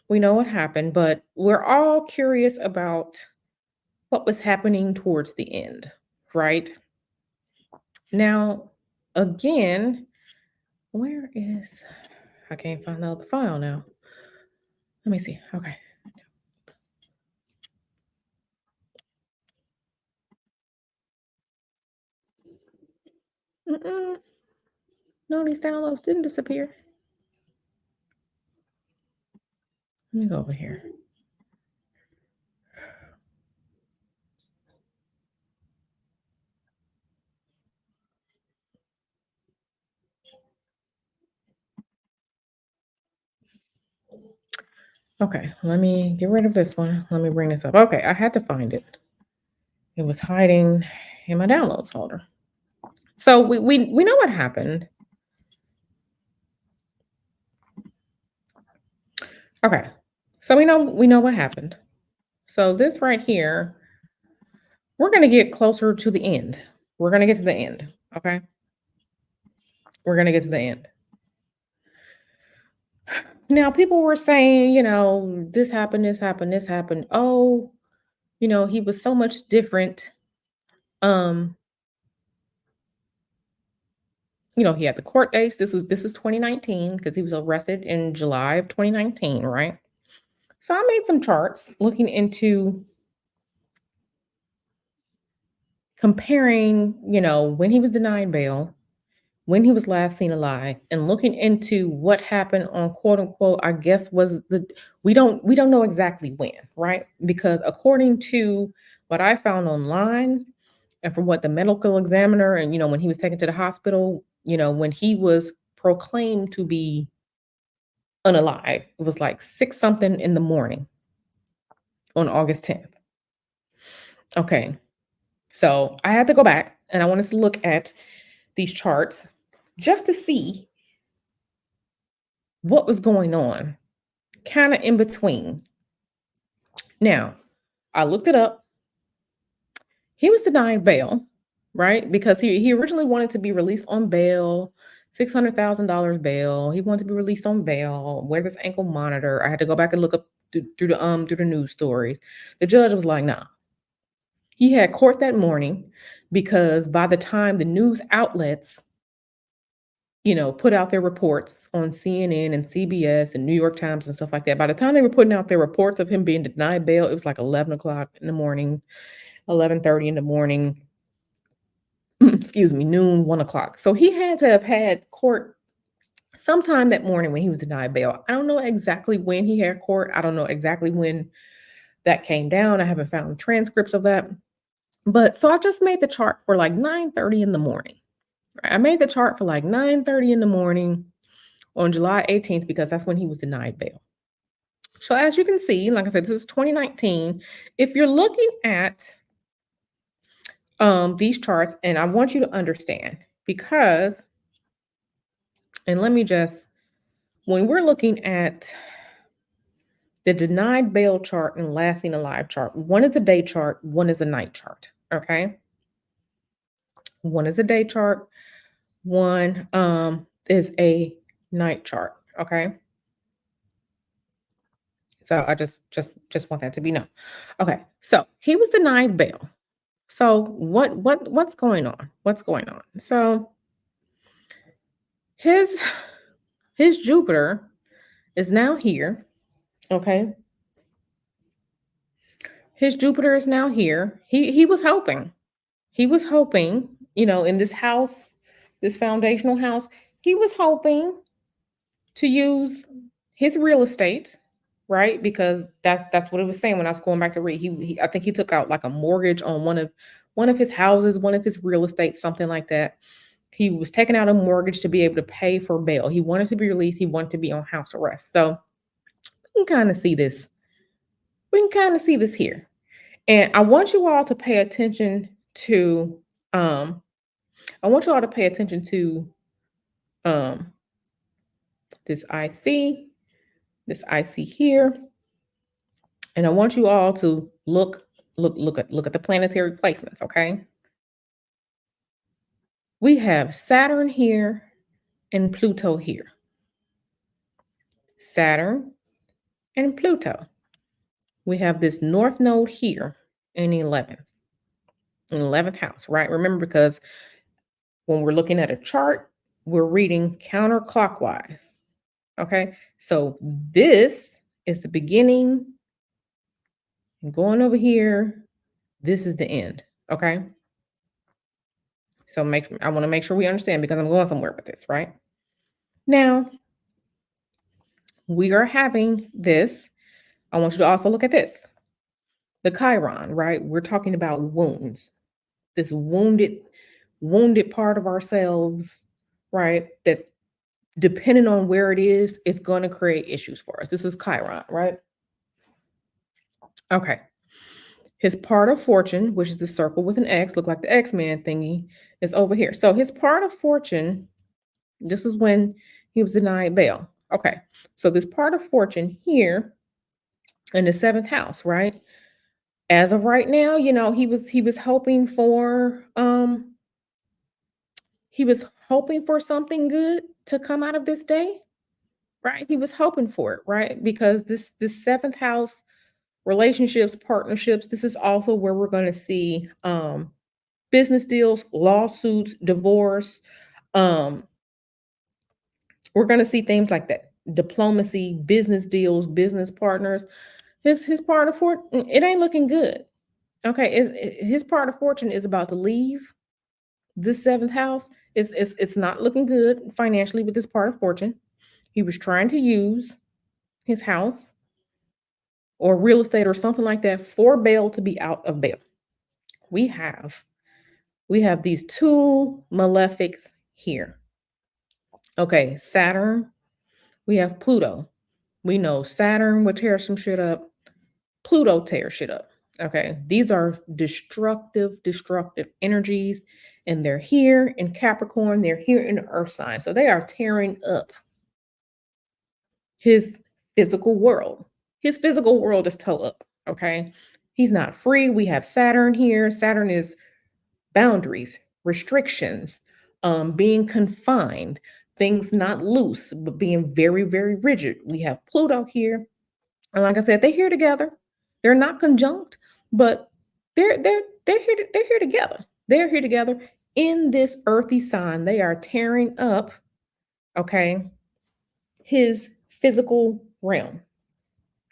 We know what happened, but we're all curious about what was happening towards the end, right? Now, again, where is I can't find the other file now. Let me see. Okay. Mm-mm. No, these downloads didn't disappear. Let me go over here. Okay, let me get rid of this one. Let me bring this up. Okay, I had to find it. It was hiding in my downloads folder. So we know what happened. Okay. So we know what happened. So this right here, we're going to get closer to the end. We're going to get to the end, okay? We're going to get to the end. Now, people were saying, this happened, this happened, this happened. Oh, he was so much different. Um, he had the court dates. This is 2019 because he was arrested in July of 2019, right? So I made some charts looking into comparing, when he was denied bail, when he was last seen alive, and looking into what happened on quote unquote, I guess was the we don't know exactly when, right? Because according to what I found online and from what the medical examiner and when he was taken to the hospital, when he was proclaimed to be unalive, it was like six something in the morning on August 10th. Okay. So I had to go back and I wanted to look at these charts just to see what was going on, kind of in between. Now, I looked it up. He was denied bail, right? Because he originally wanted to be released on bail $600,000 bail. He wanted to be released on bail. Wear this ankle monitor. I had to go back and look up through the news stories. The judge was like, "Nah." He had court that morning because by the time the news outlets, put out their reports on CNN and CBS and New York Times and stuff like that, by the time they were putting out their reports of him being denied bail, it was like 11 o'clock in the morning, 11:30 in the morning, excuse me, noon, 1 o'clock. So he had to have had court sometime that morning when he was denied bail. I don't know exactly when he had court. I don't know exactly when that came down. I haven't found transcripts of that. But so I just made the chart for like 9:30 in the morning. Right? I made the chart for like 9:30 in the morning on July 18th because that's when he was denied bail. So as you can see, like I said, this is 2019. If you're looking at these charts, and I want you to understand because, and let me just, when we're looking at the denied bail chart and last seen alive chart, one is a day chart, one is a night chart. Okay. One is a day chart, one is a night chart. Okay. So I just want that to be known. Okay. So he was denied bail. So what's going on? What's going on? So his his Jupiter is now here. Okay. His Jupiter is now here. He was hoping. He was hoping, in this house, this foundational house, he was hoping to use his real estate, right? Because that's what it was saying when I was going back to read. I think he took out like a mortgage on one of his houses, one of his real estate, something like that. He was taking out a mortgage to be able to pay for bail. He wanted to be released. He wanted to be on house arrest. So we can kind of see this. We can kind of see this here. And I want you all to pay attention to um I want you all to pay attention to um this IC, this IC here, and I want you all to look at the planetary placements, okay? We have Saturn here and Pluto here. Saturn and Pluto. We have this north node here in 11th house, right? Remember, because when we're looking at a chart, we're reading counterclockwise. Okay. So this is the beginning and going over here. This is the end. Okay. So I want to make sure we understand because I'm going somewhere with this, right? Now we are having this. I want you to also look at this. The Chiron, right? We're talking about wounds. This wounded part of ourselves, right? That depending on where it is, it's going to create issues for us. This is Chiron, right? Okay. His part of fortune, which is the circle with an X, look like the X-Man thingy, is over here. So his part of fortune, this is when he was denied bail. Okay. So this part of fortune here in the seventh house, right? As of right now, he was hoping for something good to come out of this day, right? He was hoping for it, right? Because this seventh house, relationships, partnerships, this is also where we're going to see business deals, lawsuits, divorce. Um, we're going to see things like that. Diplomacy, business deals, business partners. His part of fortune, it ain't looking good. Okay, his part of fortune is about to leave this seventh house. It's not looking good financially with this part of fortune. He was trying to use his house or real estate or something like that for bail to be out of bail. We have these two malefics here. Okay, Saturn, we have Pluto. We know Saturn would tear some shit up. Pluto tears shit up. Okay, these are destructive energies, and they're here in Capricorn, they're here in the earth sign. So they are tearing up his physical world. His physical world is toe up. Okay, he's not free. We have Saturn here. Saturn is boundaries, restrictions, being confined, things not loose, but being very, very rigid. We have Pluto here. And like I said, they're here together. They're not conjunct, but they're here together. They're here together in this earthy sign. They are tearing up, okay, his physical realm.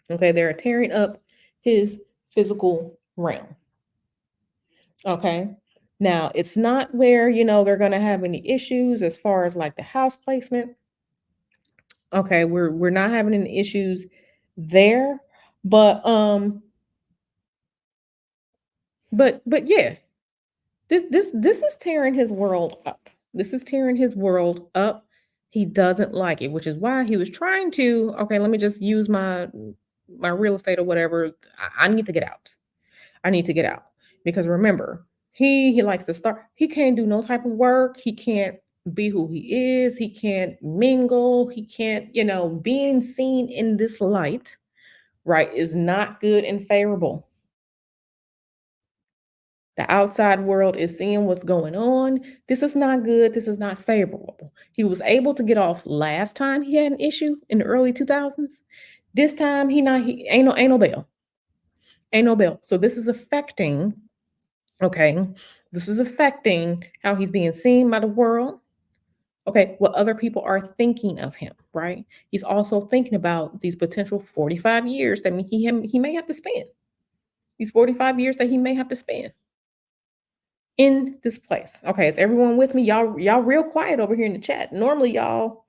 Okay, they're tearing up his physical realm. Okay. Now, it's not where, they're going to have any issues as far as like the house placement. Okay, we're not having any issues there, but but yeah, this is tearing his world up. This is tearing his world up. He doesn't like it, which is why he was trying to, okay, let me just use my real estate or whatever. I need to get out. I need to get out. Because remember, he likes to start, he can't do no type of work. He can't be who he is. He can't mingle. He can't, being seen in this light, right, is not good and favorable. The outside world is seeing what's going on. This is not good. This is not favorable. He was able to get off last time he had an issue in the early 2000s. This time he ain't no bail. Ain't no bail. So this is affecting, okay, this is affecting how he's being seen by the world. Okay, what other people are thinking of him, right? He's also thinking about these potential 45 years that he may have to spend. These 45 years that he may have to spend in this place. Okay, is everyone with me? Y'all real quiet over here in the chat. Normally y'all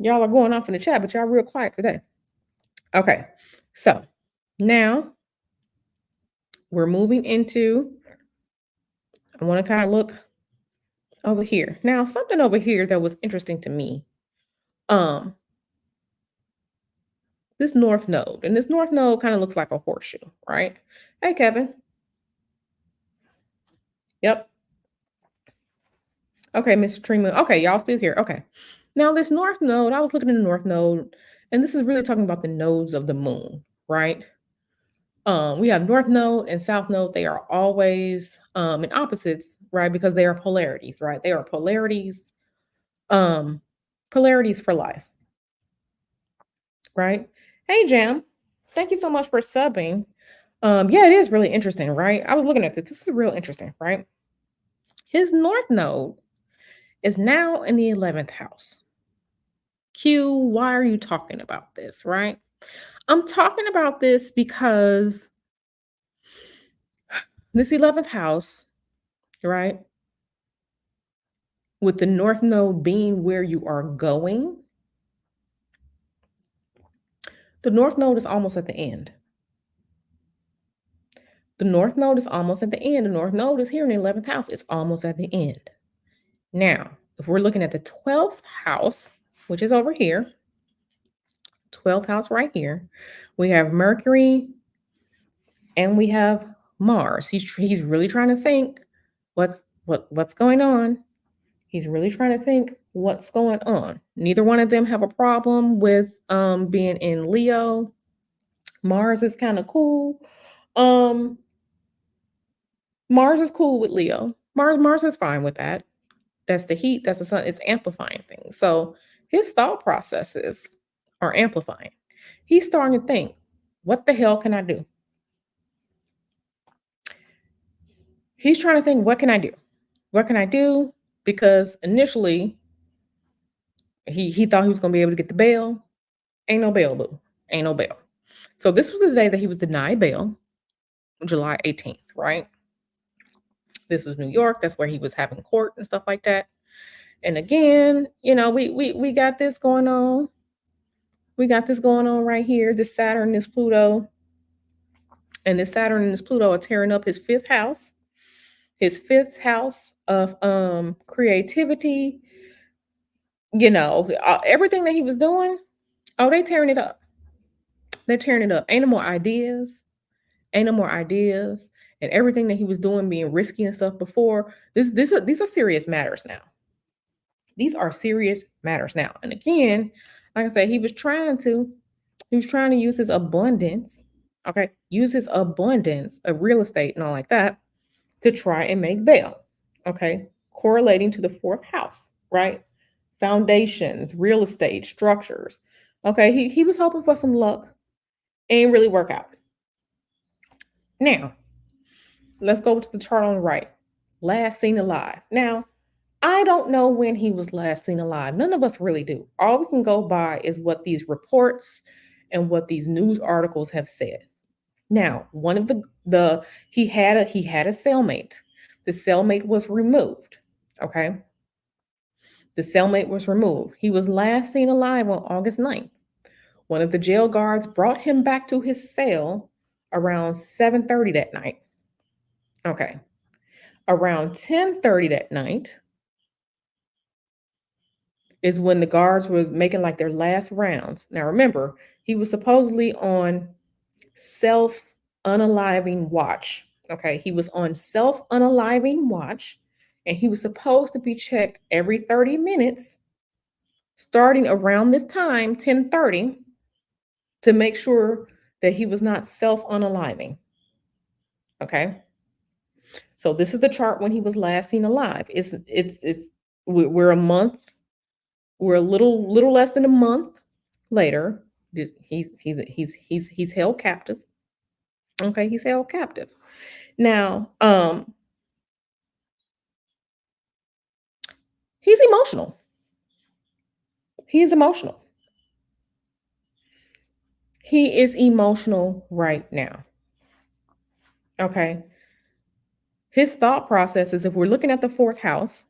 are going off in the chat, but y'all real quiet today. Okay. So, now we're moving into, I want to kind of look over here. Now, something over here that was interesting to me. Um this north node, and this north node kind of looks like a horseshoe, right? Hey, Kevin. Yep. Okay, Miss Trima. Okay, y'all still here. Okay. Now, this north node, I was looking at the north node, and this is really talking about the nodes of the moon, right? We have north node and south node. They are always in opposites, right? Because they are polarities, right? They are um, polarities for life, right? Hey, Jam. Thank you so much for subbing. Yeah, it is really interesting, right? I was looking at this. This is real interesting, right? His north node is now in the 11th house. Q, why are you talking about this, right? I'm talking about this because this 11th house, right, with the north node being where you are going, the north node is almost at the end. The north node is almost at the end. The north node is here in the 11th house. It's almost at the end. Now, if we're looking at the 12th house, which is over here, 12th house right here, we have Mercury and we have Mars. He's really trying to think what's going on. He's really trying to think what's going on. Neither one of them have a problem with being in Leo. Mars is kind of cool. Mars is cool with Leo. Mars is fine with that. That's the heat, that's the sun, it's amplifying things. So his thought processes are amplifying. He's starting to think, what the hell can I do? He's trying to think, what can I do? What can I do? Because initially he thought he was gonna be able to get the bail. Ain't no bail, boo. Ain't no bail. So this was the day that he was denied bail, July 18th, right? This was New York. That's where he was having court and stuff like that. And again, we got this going on. We got this going on right here. This Saturn, this Pluto, and this Saturn and this Pluto are tearing up his fifth house of creativity. Everything that he was doing. Oh, they tearing it up. They're tearing it up. Ain't no more ideas. Ain't no more ideas. And everything that he was doing, being risky and stuff before. These are serious matters now. These are serious matters now. And again, like I said, he was trying to use his abundance, okay, use his abundance of real estate and all like that to try and make bail, okay, correlating to the fourth house, right? foundations, real estate, structures. Okay, he was hoping for some luck. Ain't really work out. Now, let's go to the chart on the right. Last seen alive. Now, I don't know when he was last seen alive. None of us really do. All we can go by is what these reports and what these news articles have said. Now, one of the he had a cellmate. The cellmate was removed. Okay. The cellmate was removed. He was last seen alive on August 9th. One of the jail guards brought him back to his cell around 7:30 that night. Okay. Around 10:30 that night is when the guards was making like their last rounds. Now remember, he was supposedly on self unaliving watch. Okay, he was on self unaliving watch and he was supposed to be checked every 30 minutes starting around this time 10:30 to make sure that he was not self unaliving. Okay? So this is the chart when he was last seen alive. We're a month, we're a little less than a month later. He's held captive. Okay, he's held captive. Now, he's emotional. He is emotional. He is emotional right now. Okay. His thought process is if we're looking at the fourth house,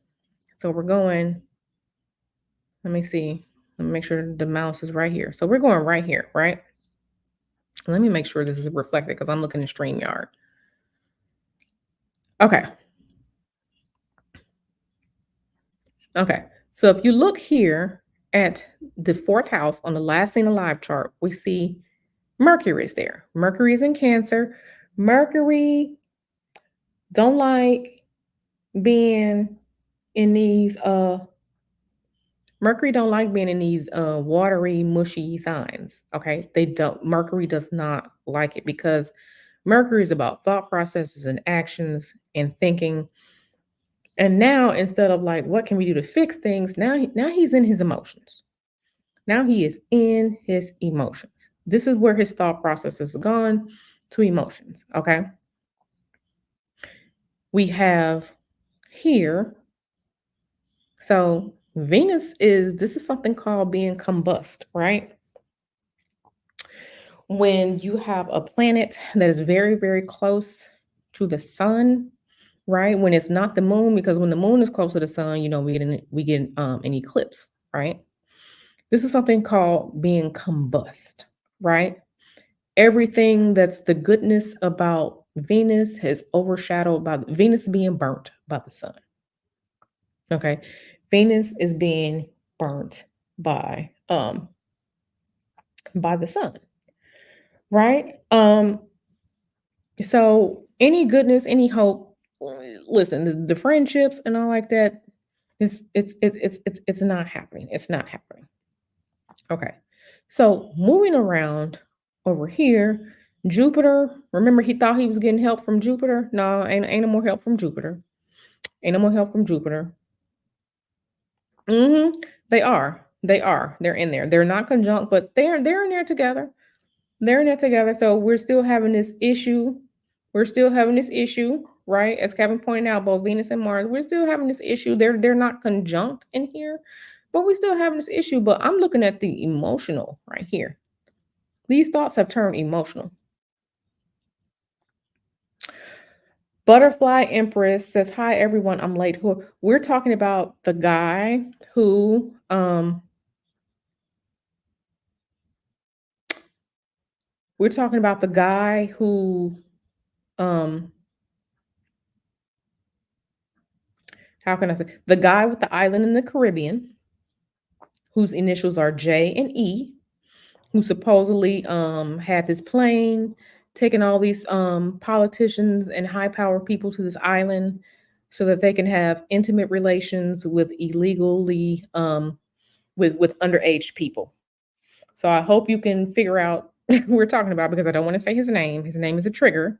so we're going, let me see, let me make sure the mouse is right here. So we're going right here, right? Let me make sure this is reflected because I'm looking at StreamYard. Okay. Okay. So if you look here at the fourth house on the last seen alive chart, we see Mercury is there. Mercury is in Cancer. Mercury don't like being in these Mercury don't like being in these watery, mushy signs. Okay. They don't, Mercury does not like it because Mercury is about thought processes and actions and thinking. And now instead of like what can we do to fix things, now he's in his emotions. Now he is in his emotions. This is where his thought process has gone to emotions. Okay. We have here, so Venus is, this is something called being combust, right? When you have a planet that is very, very close to the sun, right? When it's not the moon, because when the moon is close to the sun, we get an eclipse, right? This is something called being combust, right? Everything that's the goodness about Venus has overshadowed by Venus being burnt by the sun. Okay. Venus is being burnt by the sun, right? So any goodness, any hope, listen, the friendships and all like that, it's not happening. It's not happening. Okay. So moving around over here, Jupiter, remember he thought he was getting help from Jupiter? No, ain't no more help from Jupiter. Ain't no more help from Jupiter. They are. They are. They're in there. They're not conjunct, but they're in there together. They're in there together. So we're still having this issue. We're still having this issue, right? As Kevin pointed out, both Venus and Mars, we're still having this issue. They're not conjunct in here, but we're still having this issue. But I'm looking at the emotional right here. These thoughts have turned emotional. Butterfly Empress says, "Hi everyone, I'm late." Who we're talking about the guy who we're talking about the guy who um how can I say the guy with the island in the Caribbean whose initials are J and E, who supposedly had this plane taking all these politicians and high power people to this island so that they can have intimate relations with illegally with underage people. So I hope you can figure out who we're talking about because I don't want to say his name. His name is a trigger.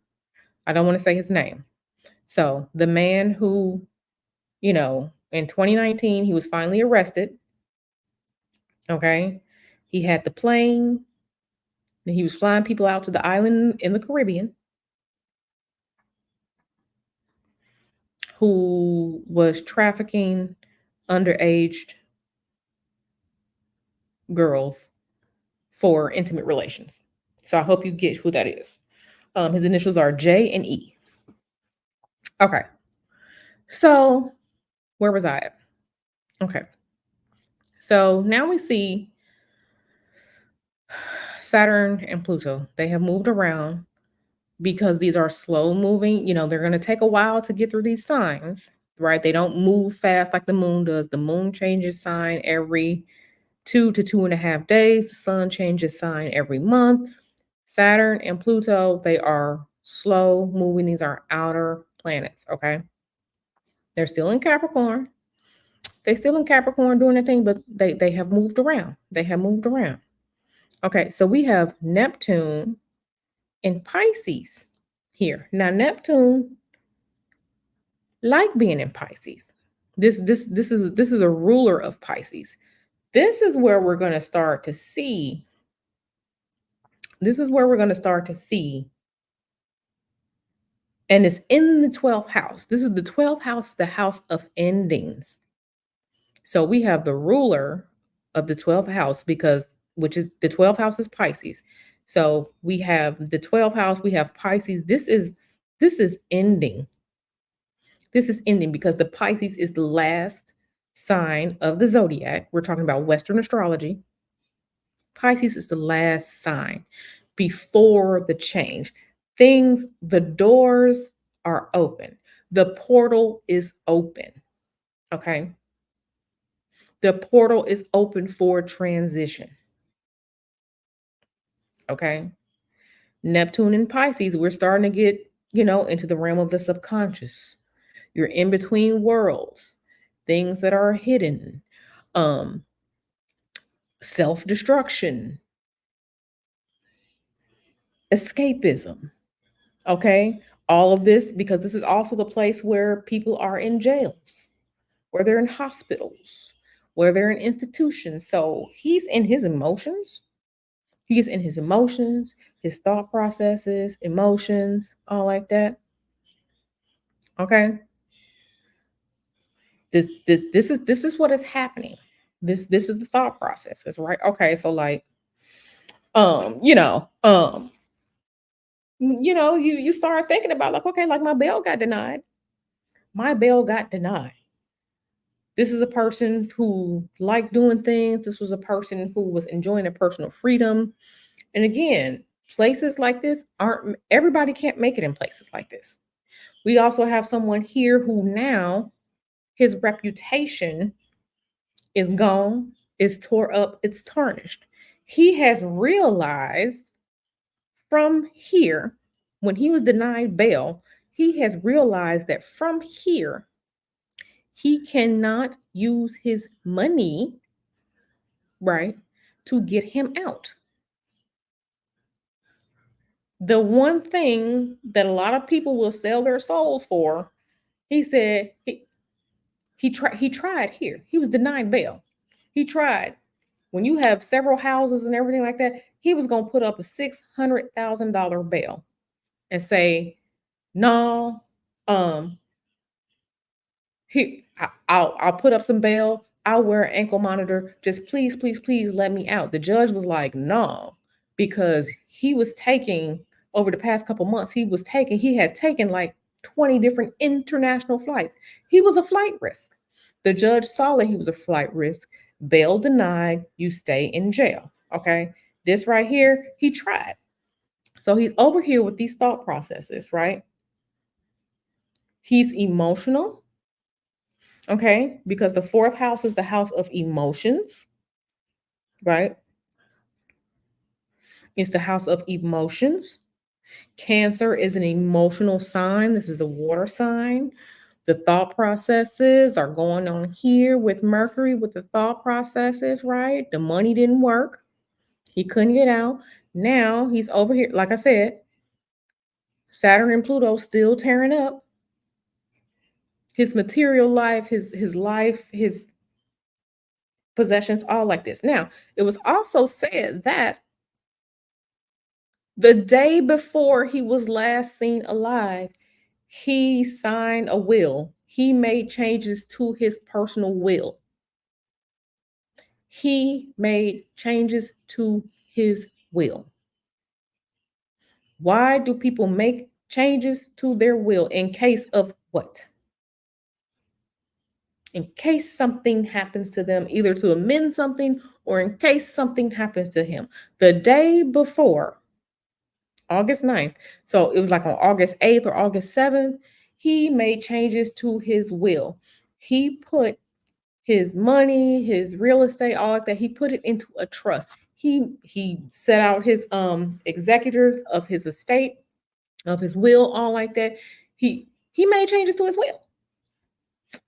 I don't want to say his name. So the man who, in 2019, he was finally arrested Okay. He had the plane, and he was flying people out to the island in the Caribbean who was trafficking underage girls for intimate relations. So I hope you get who that is. His initials are J and E. Okay. So where was I at? Okay. So now we see Saturn and Pluto. They have moved around because these are slow moving. They're going to take a while to get through these signs, right? They don't move fast like the moon does. The moon changes sign every 2 to 2.5 days. The sun changes sign every month. Saturn and Pluto, they are slow moving. These are outer planets, okay? They're still in Capricorn. They're still in Capricorn doing their thing, but they have moved around. They have moved around. Okay, so we have Neptune in Pisces here. Now Neptune like being in Pisces. This is a ruler of Pisces. This is where we're going to start to see. This is where we're going to start to see, and it's in the 12th house. This is the 12th house, the house of endings. So we have the ruler of the 12th house, because which is the 12th house is Pisces. So we have the 12th house, we have Pisces. This is ending. This is ending because the Pisces is the last sign of the zodiac. We're talking about Western astrology. Pisces is the last sign before the change. The doors are open. The portal is open. Okay. The portal is open for transition. Okay. Neptune and Pisces, we're starting to get, into the realm of the subconscious. You're in between worlds, things that are hidden, um, self-destruction, escapism. Okay. All of this because this is also the place where people are in jails, where they're in hospitals, where they're in institutions. So he's in his emotions. He is in his emotions, his thought processes, emotions, all like that. Okay. This is what is happening. This is the thought processes, right? Okay, so like um, you know, um, you start thinking about like, okay, like my bail got denied. My bail got denied. This is a person who liked doing things. This was a person who was enjoying their personal freedom. And again, places like this aren't everybody can't make it in places like this. We also have someone here who now his reputation is gone, is tore up, it's tarnished. He has realized from here, when he was denied bail, he has realized that from here, he cannot use his money, right, to get him out. The one thing that a lot of people will sell their souls for, he said he tried here. He was denied bail. He tried. When you have several houses and everything like that, he was gonna put up a $600,000 bail and say, no, um, I'll put up some bail. I'll wear an ankle monitor. Just please, please, please let me out. The judge was like, no, because he was taking over the past couple months, he had taken like 20 different international flights. He was a flight risk. The judge saw that he was a flight risk. Bail denied, you stay in jail. Okay. This right here, he tried. So he's over here with these thought processes, right? He's emotional. Okay, because the fourth house is the house of emotions, right? It's the house of emotions. Cancer is an emotional sign. This is a water sign. The thought processes are going on here with Mercury, with the thought processes, right? The money didn't work. He couldn't get out. Now he's over here. Like I said, Saturn and Pluto still tearing up his material life, his life, possessions, all like this. Now, it was also said that the day before he was last seen alive, he signed a will. He made changes to his personal will. He made changes to his will. Why do people make changes to their will? In case of what? In case something happens to them, either to amend something or in case something happens to him. The day before, August 9th, so it was like on August 8th or August 7th, he made changes to his will. He put his money, his real estate, all like that, he put it into a trust. He set out his executors of his estate, of his will, all like that. He made changes to his will.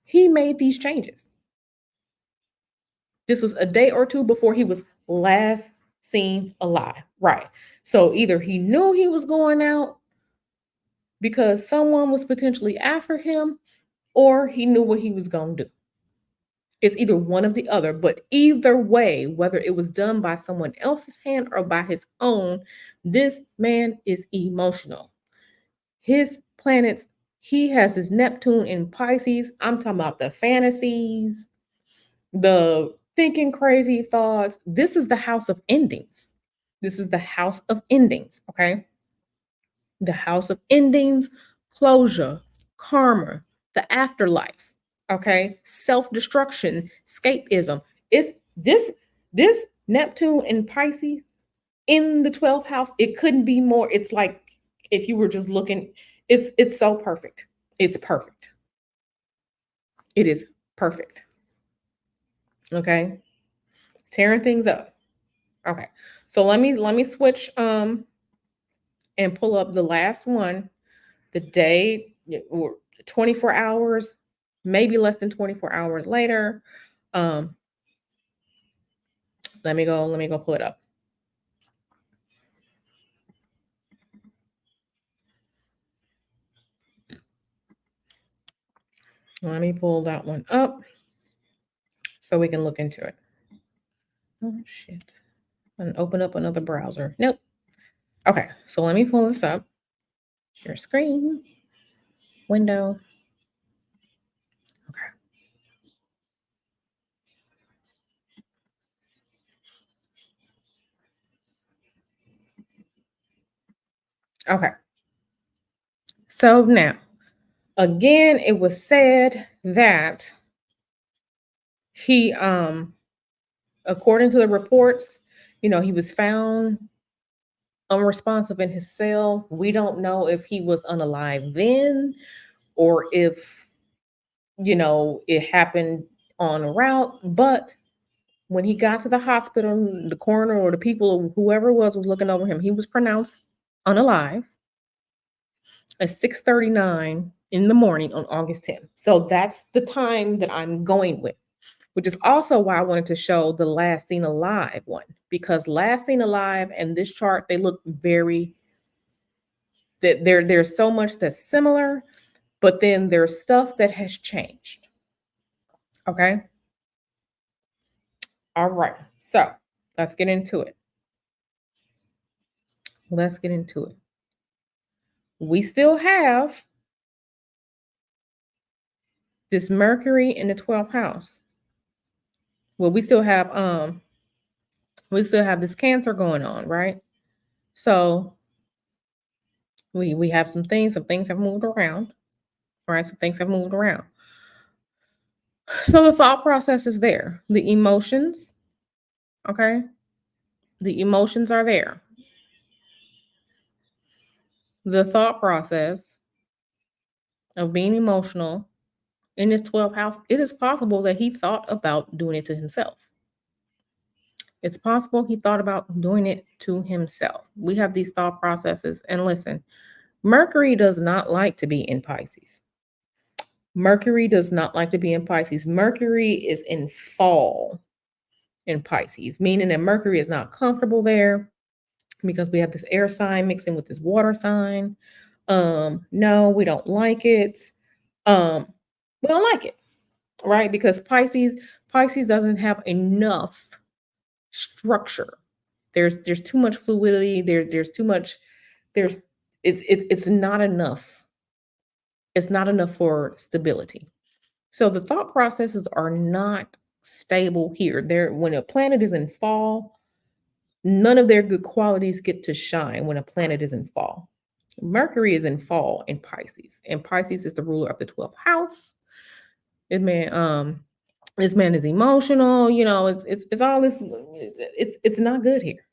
He made these changes. This was a day or two before he was last seen alive. Right. So either he knew he was going out because someone was potentially after him, or he knew what he was going to do. It's either one of the other, but either way, whether it was done by someone else's hand or by his own, this man is emotional. His planets, he has his Neptune in Pisces. I'm talking about the fantasies, the thinking crazy thoughts. This is the house of endings. This is the house of endings, okay? The house of endings, closure, karma, the afterlife, okay? Self-destruction, escapism. It's this Neptune in Pisces in the 12th house, it couldn't be more. It's like if you were just looking, it's so perfect. It's perfect. It is perfect. Okay? Tearing things up. Okay. So let me switch and pull up the last one. The day or 24 hours, maybe less than 24 hours later. Um let me go pull it up. Let me pull that one up so we can look into it. Oh shit. And open up another browser. Nope. Okay, so let me pull this up. Share screen, window. Okay. Okay. So now, again, it was said that he according to the reports, he was found unresponsive in his cell. We don't know if he was unalive then or if, it happened on a route, but when he got to the hospital, the coroner or the people, whoever it was looking over him, he was pronounced unalive at 6:39 in the morning on August 10th. So that's the time that I'm going with, which is also why I wanted to show the last seen alive one, because last seen alive and this chart, they look very, that there's so much that's similar, but then there's stuff that has changed. Okay. All right. So let's get into it. Let's get into it. We still have this Mercury in the 12th house. Well, we still have this Cancer going on, right? So we have some things have moved around, right? Some things have moved around. So the thought process is there. The emotions, okay? The emotions are there. The thought process of being emotional in his 12th house, it is possible that he thought about doing it to himself. It's possible he thought about doing it to himself. We have these thought processes. And listen, Mercury does not like to be in Pisces. Mercury does not like to be in Pisces. Mercury is in fall in Pisces, meaning that Mercury is not comfortable there because we have this air sign mixing with this water sign. No, we don't like it. Um, we don't like it, right? Because Pisces doesn't have enough structure. There's too much fluidity. There's too much. There's it's not enough. It's not enough for stability. So the thought processes are not stable here. There, when a planet is in fall, none of their good qualities get to shine when a planet is in fall. Mercury is in fall in Pisces, and Pisces is the ruler of the 12th house. It may this man is emotional, it's all this, it's not good here.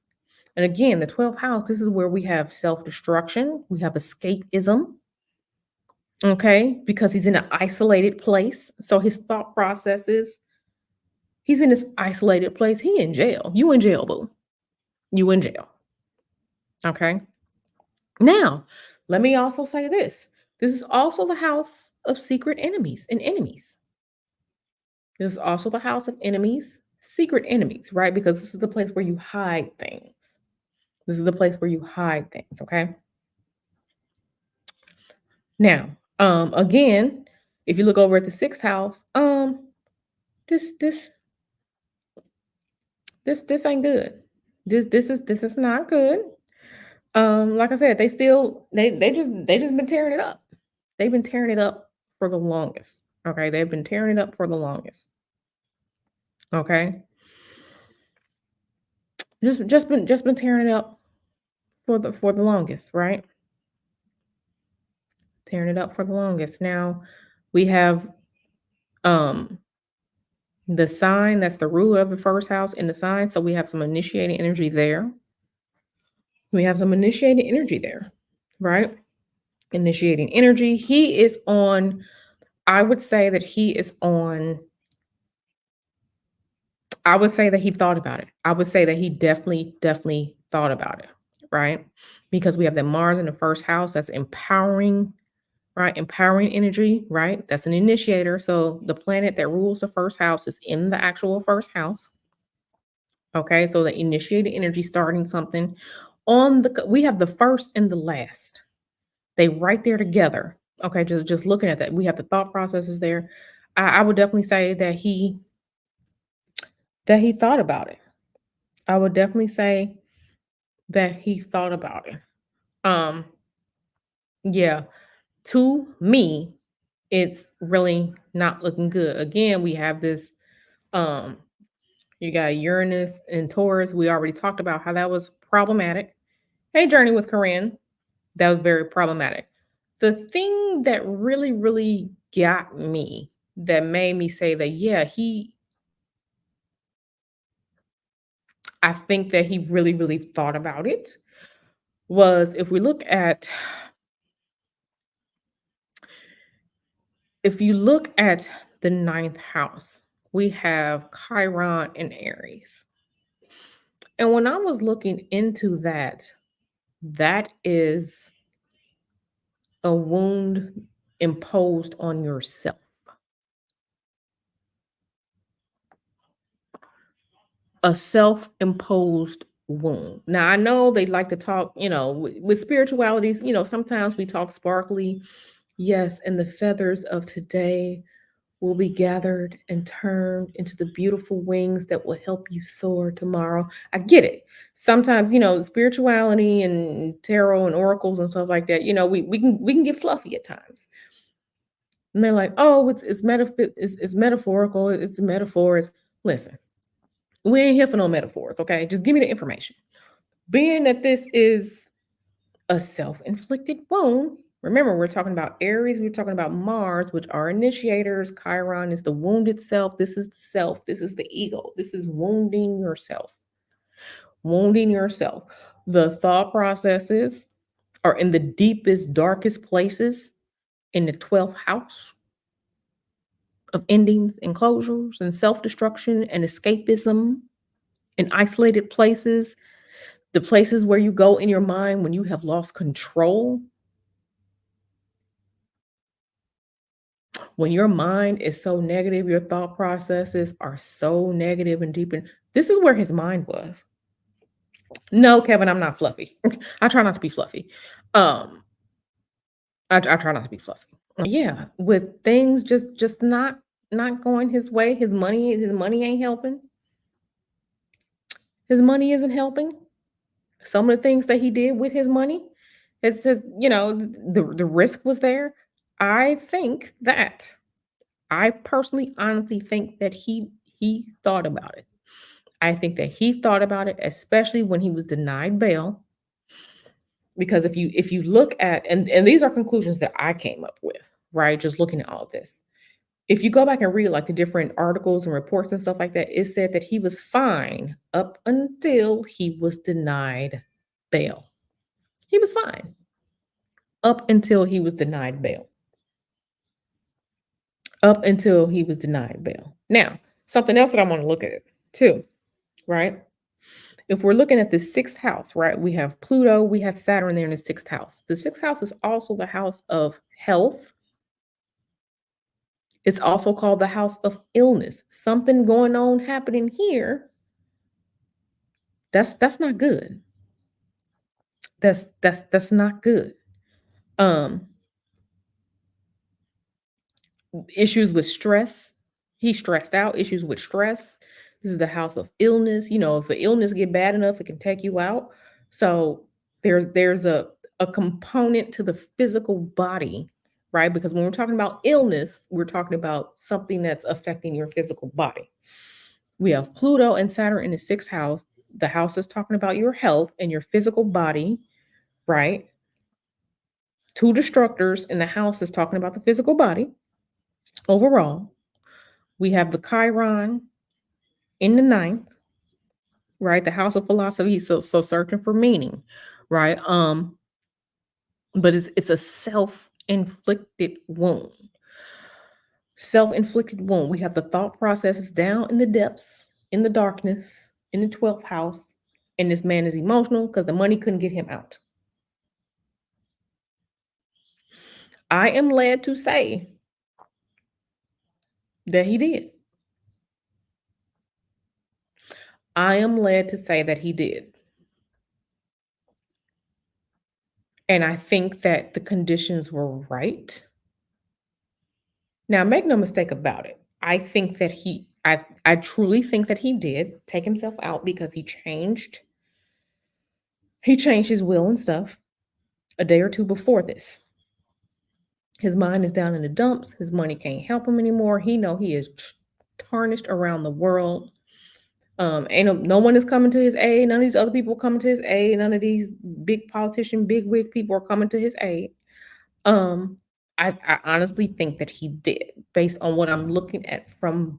And again, the 12th house, this is where we have self-destruction, we have escapism, okay, because he's in an isolated place. So his thought processes, he's in this isolated place. He in jail. You in jail, boo. You in jail. Okay. Now, let me also say this. This is also the house of secret enemies and enemies. This is also the house of enemies, secret enemies, right? Because this is the place where you hide things. This is the place where you hide things, okay? Now, again, if you look over at the sixth house, this this this ain't good. This is not good. Like I said, they just been tearing it up. They've been tearing it up for the longest. Okay, they've been tearing it up for the longest. Okay, just been tearing it up for the longest, right? Tearing it up for the longest. Now we have um the sign that's the ruler of the first house in the sign, so we have some initiating energy there. We have some initiating energy there, right? Initiating energy. He is on. I would say that he is on. I would say that he thought about it. I would say that he definitely thought about it, right? Because we have that Mars in the first house, that's empowering, right? Empowering energy, right? That's an initiator. So the planet that rules the first house is in the actual first house. Okay, so the initiated energy starting something on we have the first and the last. They right there together. Okay, just looking at that, we have the thought processes there. I would definitely say that he thought about it. I would definitely say that he thought about it. Um, yeah, to me, it's really not looking good. Again, we have this um you got Uranus and Taurus. We already talked about how that was problematic. Hey, Journey with Corinne, that was very problematic. The thing that really got me, that made me say that, yeah, I think that he really thought about it, was if you look at the ninth house, we have Chiron and Aries. And when I was looking into that, that is a wound imposed on yourself. A self-imposed wound. Now I know they like to talk, with spiritualities, sometimes we talk sparkly. Yes, and the feathers of today will be gathered and turned into the beautiful wings that will help you soar tomorrow. I get it. Sometimes, spirituality and tarot and oracles and stuff like that, we can get fluffy at times. And they're like, oh, it's metaphorical, it's metaphors. Listen, we ain't here for no metaphors, okay? Just give me the information. Being that this is a self-inflicted wound, remember, we're talking about Aries, we're talking about Mars, which are initiators. Chiron is the wounded self. This is the self. This is the ego. This is wounding yourself. Wounding yourself. The thought processes are in the deepest, darkest places in the 12th house of endings and closures and self-destruction and escapism in isolated places, the places where you go in your mind when you have lost control. When your mind is so negative, your thought processes are so negative and deep. And this is where his mind was. No, Kevin, I'm not fluffy. I try not to be fluffy. Um, I try not to be fluffy. Yeah, with things just not not going his way. His money ain't helping. His money isn't helping. Some of the things that he did with his money, the risk was there. I think that I personally, honestly think that he thought about it. I think that he thought about it, especially when he was denied bail. Because if you look at, and these are conclusions that I came up with, right? Just looking at all of this. If you go back and read like the different articles and reports and stuff like that, it said that he was fine up until he was denied bail. He was fine up until he was denied bail. Up until he was denied bail. Now, something else that I want to look at too, right? If we're looking at the sixth house, right? We have Pluto, we have Saturn there in the sixth house. The sixth house is also the house of health. It's also called the house of illness. Something going on happening here. That's not good. That's not good. Um, Issues with stress. He's stressed out, issues with stress. This is the house of illness. If an illness get bad enough, it can take you out. So there's a component to the physical body, right? Because when we're talking about illness, we're talking about something that's affecting your physical body. We have Pluto and Saturn in the sixth house. The house is talking about your health and your physical body, right? Two destructors in the house is talking about the physical body overall. We have the Chiron in the ninth, right? The house of philosophy. So searching for meaning, right? But it's a self-inflicted wound. Self-inflicted wound. We have the thought processes down in the depths, in the darkness, in the 12th house. And this man is emotional because the money couldn't get him out. I am led to say that he did. I am led to say that he did. And I think that the conditions were right. Now, make no mistake about it. I truly think that he did take himself out because he changed his will and stuff a day or two before this. His mind is down in the dumps. His money can't help him anymore. He know he is tarnished around the world. Ain't no one is coming to his aid. None of these other people coming to his aid. None of these big politician, big wig people are coming to his aid. Um, I honestly think that he did, based on what I'm looking at from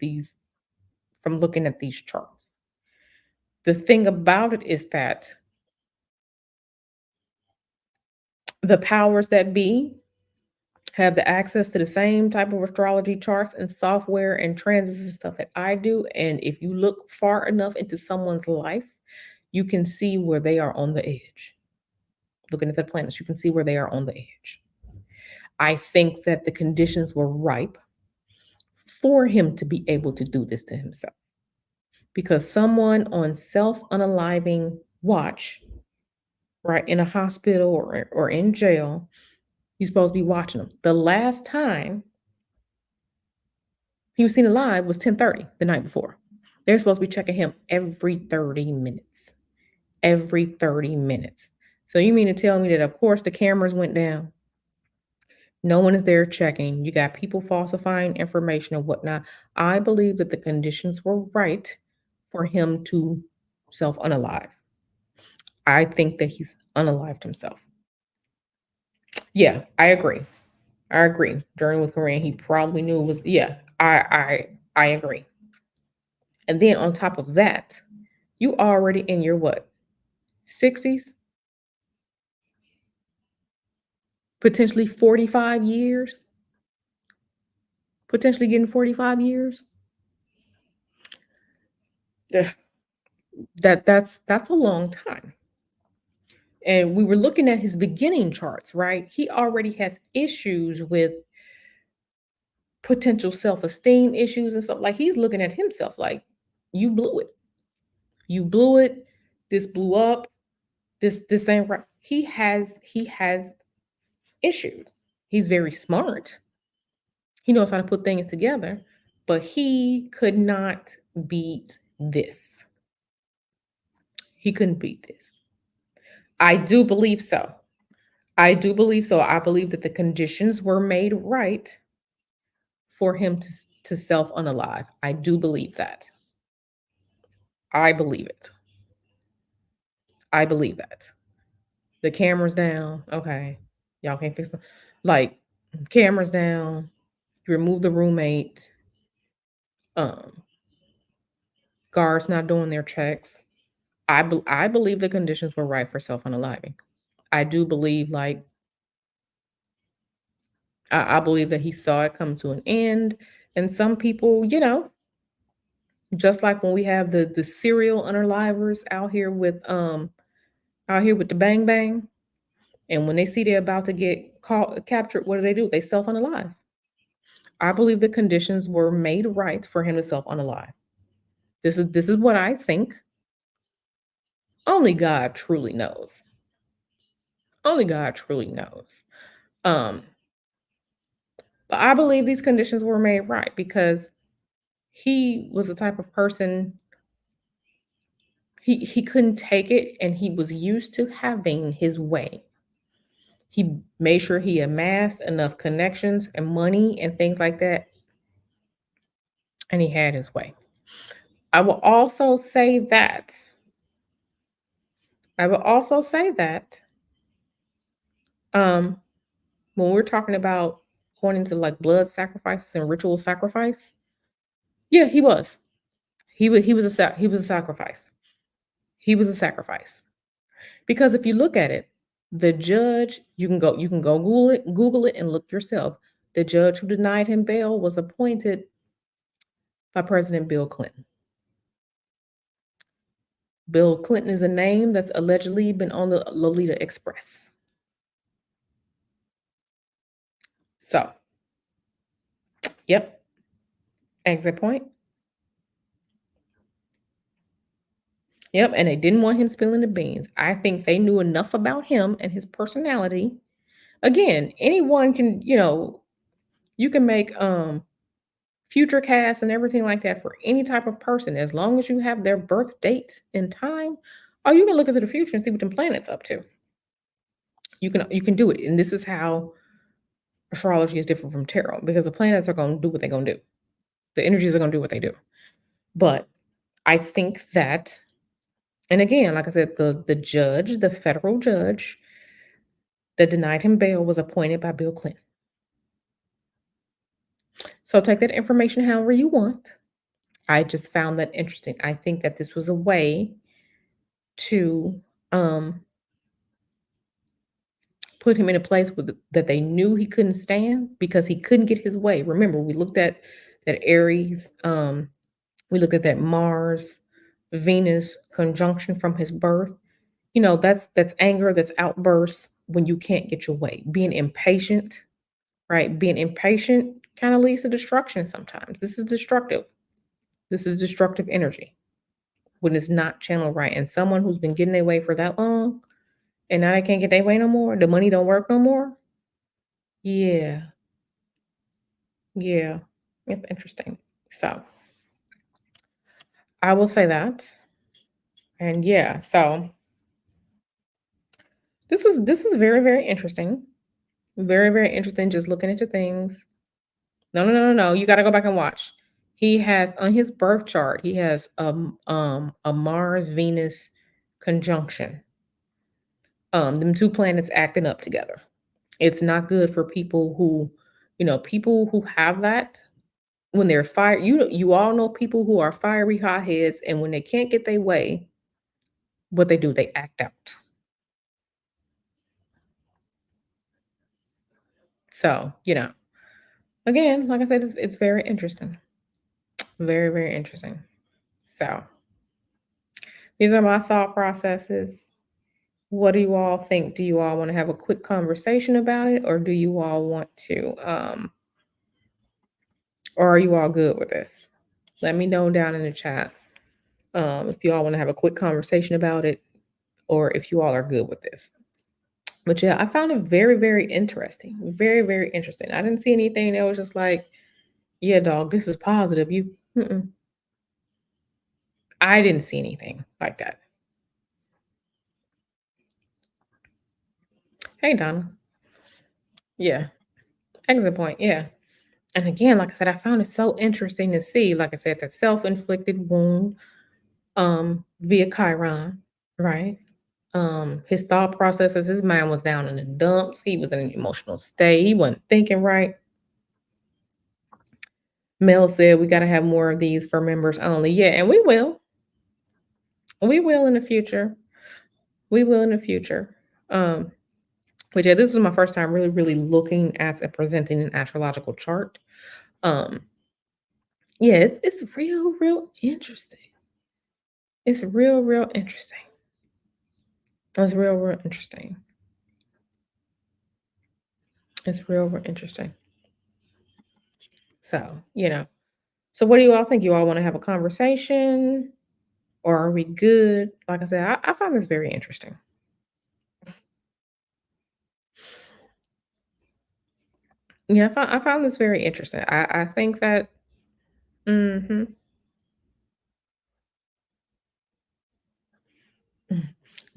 looking at these charts. The thing about it is that the powers that be have the access to the same type of astrology charts and software and transits and stuff that I do. And if you look far enough into someone's life, you can see where they are on the edge. Looking at the planets, you can see where they are on the edge. I think that the conditions were ripe for him to be able to do this to himself. Because someone on self-unaliving watch, right, in a hospital or in jail, you're supposed to be watching them. The last time he was seen alive was 10:30 the night before. They're supposed to be checking him every 30 minutes. Every 30 minutes. So you mean to tell me that, of course, the cameras went down? No one is there checking. You got people falsifying information and whatnot. I believe that the conditions were right for him to self-unalive. I think that he's unalived himself. Yeah, I agree. I agree. During with Korean, he probably knew it was, yeah, I agree. And then on top of that, you already in your what? 60s, potentially 45 years, potentially getting 45 years. Ugh, that's a long time. And we were looking at his beginning charts, right? He already has issues with potential self-esteem issues and stuff. Like he's looking at himself like, you blew it. You blew it. This blew up. This ain't right. He has issues. He's very smart. He knows how to put things together, but he could not beat this. He couldn't beat this. I do believe so. I do believe so. I believe that the conditions were made right for him to self unalive. I do believe that. I believe it. I believe that. The camera's down. Okay. Y'all can't fix them. Like, cameras down. You remove the roommate. Um, guards not doing their checks. I believe the conditions were right for self unaliving. I do believe, like, I believe that he saw it come to an end. And some people, just like when we have the serial unalivers out here with the bang bang, and when they see they're about to get caught captured, what do? They self unalive. I believe the conditions were made right for him to self unalive. This is what I think. Only God truly knows. Only God truly knows. Um, but I believe these conditions were made right because he was the type of person, he couldn't take it and he was used to having his way. He made sure he amassed enough connections and money and things like that, and he had his way. I will also say that I will also say that um when we're talking about going into like blood sacrifices and ritual sacrifice, yeah, he was. He was a sacrifice. He was a sacrifice. Because if you look at it, the judge, you can go Google it and look yourself. The judge who denied him bail was appointed by President Bill Clinton. Bill Clinton is a name that's allegedly been on the Lolita Express. So, yep, exit point. Yep, and they didn't want him spilling the beans. I think they knew enough about him and his personality. Again, anyone can, you can make future casts and everything like that for any type of person as long as you have their birth date and time. Or you can look into the future and see what the planet's up to. You can do it. And this is how astrology is different from tarot because the planets are going to do what they're going to do. The energies are going to do what they do. But I think that, and again, like I said, the judge, the federal judge that denied him bail was appointed by Bill Clinton. So take that information however you want. I just found that interesting. I think that this was a way to um, put him in a place that they knew he couldn't stand because he couldn't get his way. Remember, we looked at that Aries, we looked at that Mars, Venus conjunction from his birth. That's anger, that's outbursts when you can't get your way. Being impatient, right? Being impatient kind of leads to destruction sometimes. This is destructive. This is destructive energy when it's not channeled right. And someone who's been getting their way for that long and now they can't get their way no more, the money don't work no more. Yeah, yeah. It's interesting. So I will say that. And yeah, so this is very, very interesting. Very, very interesting just looking into things. No, no, no, no, no. You got to go back and watch. He has on his birth chart, he has a Mars Venus conjunction. Them two planets acting up together. It's not good for people who have that when they're fire. You all know people who are fiery hotheads, and when they can't get their way, what they do, they act out. So, again, like I said, it's very interesting. Very, very interesting. So, these are my thought processes. What do you all think? Do you all want to have a quick conversation about it, or do you all want to, or are you all good with this? Let me know down in the chat if you all want to have a quick conversation about it, or if you all are good with this. But yeah, I found it very, very interesting. Very, very interesting. I didn't see anything that was just like, Yeah, dog, this is positive. You mm-mm. I didn't see anything like that. Hey, Donna. Yeah. Exit point. Yeah. And again, like I said, I found it so interesting to see, like I said, that self-inflicted wound via Chiron, right? His thought processes, his mind was down in the dumps. He was in an emotional state. He wasn't thinking right. Mel said we got to have more of these for members only. Yeah, and we will. We will in the future. We will in the future. Um, but yeah, this is my first time really, really looking at and presenting an astrological chart. Um, yeah, it's real, real interesting. It's real, real interesting. It's real, real interesting. It's real, real interesting. So, so what do you all think? You all want to have a conversation or are we good? Like I said, I found this very interesting. Yeah, I found this very interesting. I think that mhm.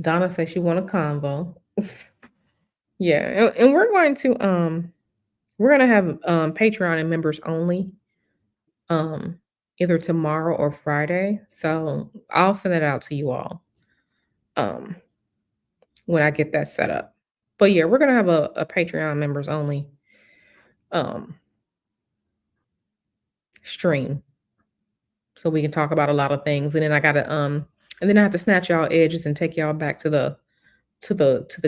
Donna says she want a convo. Yeah, and we're gonna have Patreon and members only um either tomorrow or Friday. So I'll send it out to you all um when I get that set up. But yeah, we're gonna have a Patreon members only um stream so we can talk about a lot of things. And then and then I have to snatch y'all edges and take y'all back to the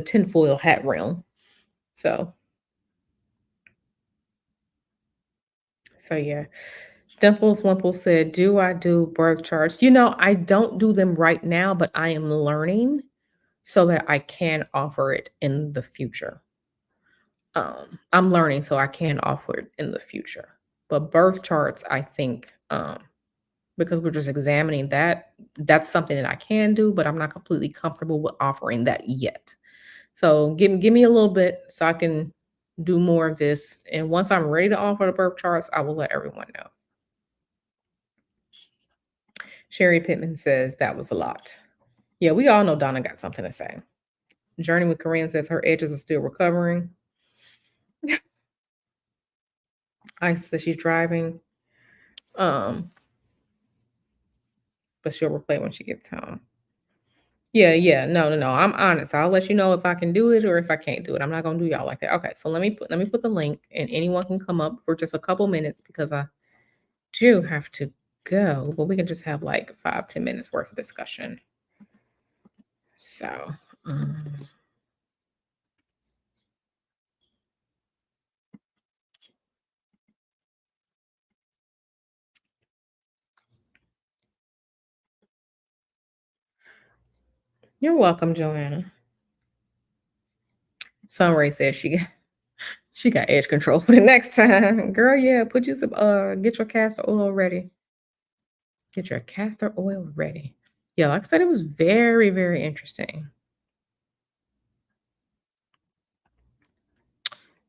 tinfoil hat realm. So yeah. Dimples Wimple said, "Do I do birth charts?" I don't do them right now, but I am learning so that I can offer it in the future. I'm learning so I can offer it in the future. But birth charts, I think, because we're just examining that, that's something that I can do, but I'm not completely comfortable with offering that yet. So give me a little bit so I can do more of this. And once I'm ready to offer the birth charts, I will let everyone know. Sherry Pittman says that was a lot. Yeah, we all know Donna got something to say. Journey with Corinne says her edges are still recovering. Ice says she's driving. Um, but she'll replay when she gets home. Yeah, yeah. No, no, no. I'm honest. I'll let you know if I can do it or if I can't do it. I'm not gonna do y'all like that. Okay, so let me put the link and anyone can come up for just a couple minutes because I do have to go, but we can just have like 5-10 minutes worth of discussion. So um, you're welcome, Joanna. Sunray says she got edge control for the next time. Girl, yeah, put you some get your castor oil ready. Get your castor oil ready. Yeah, like I said, it was very, very interesting.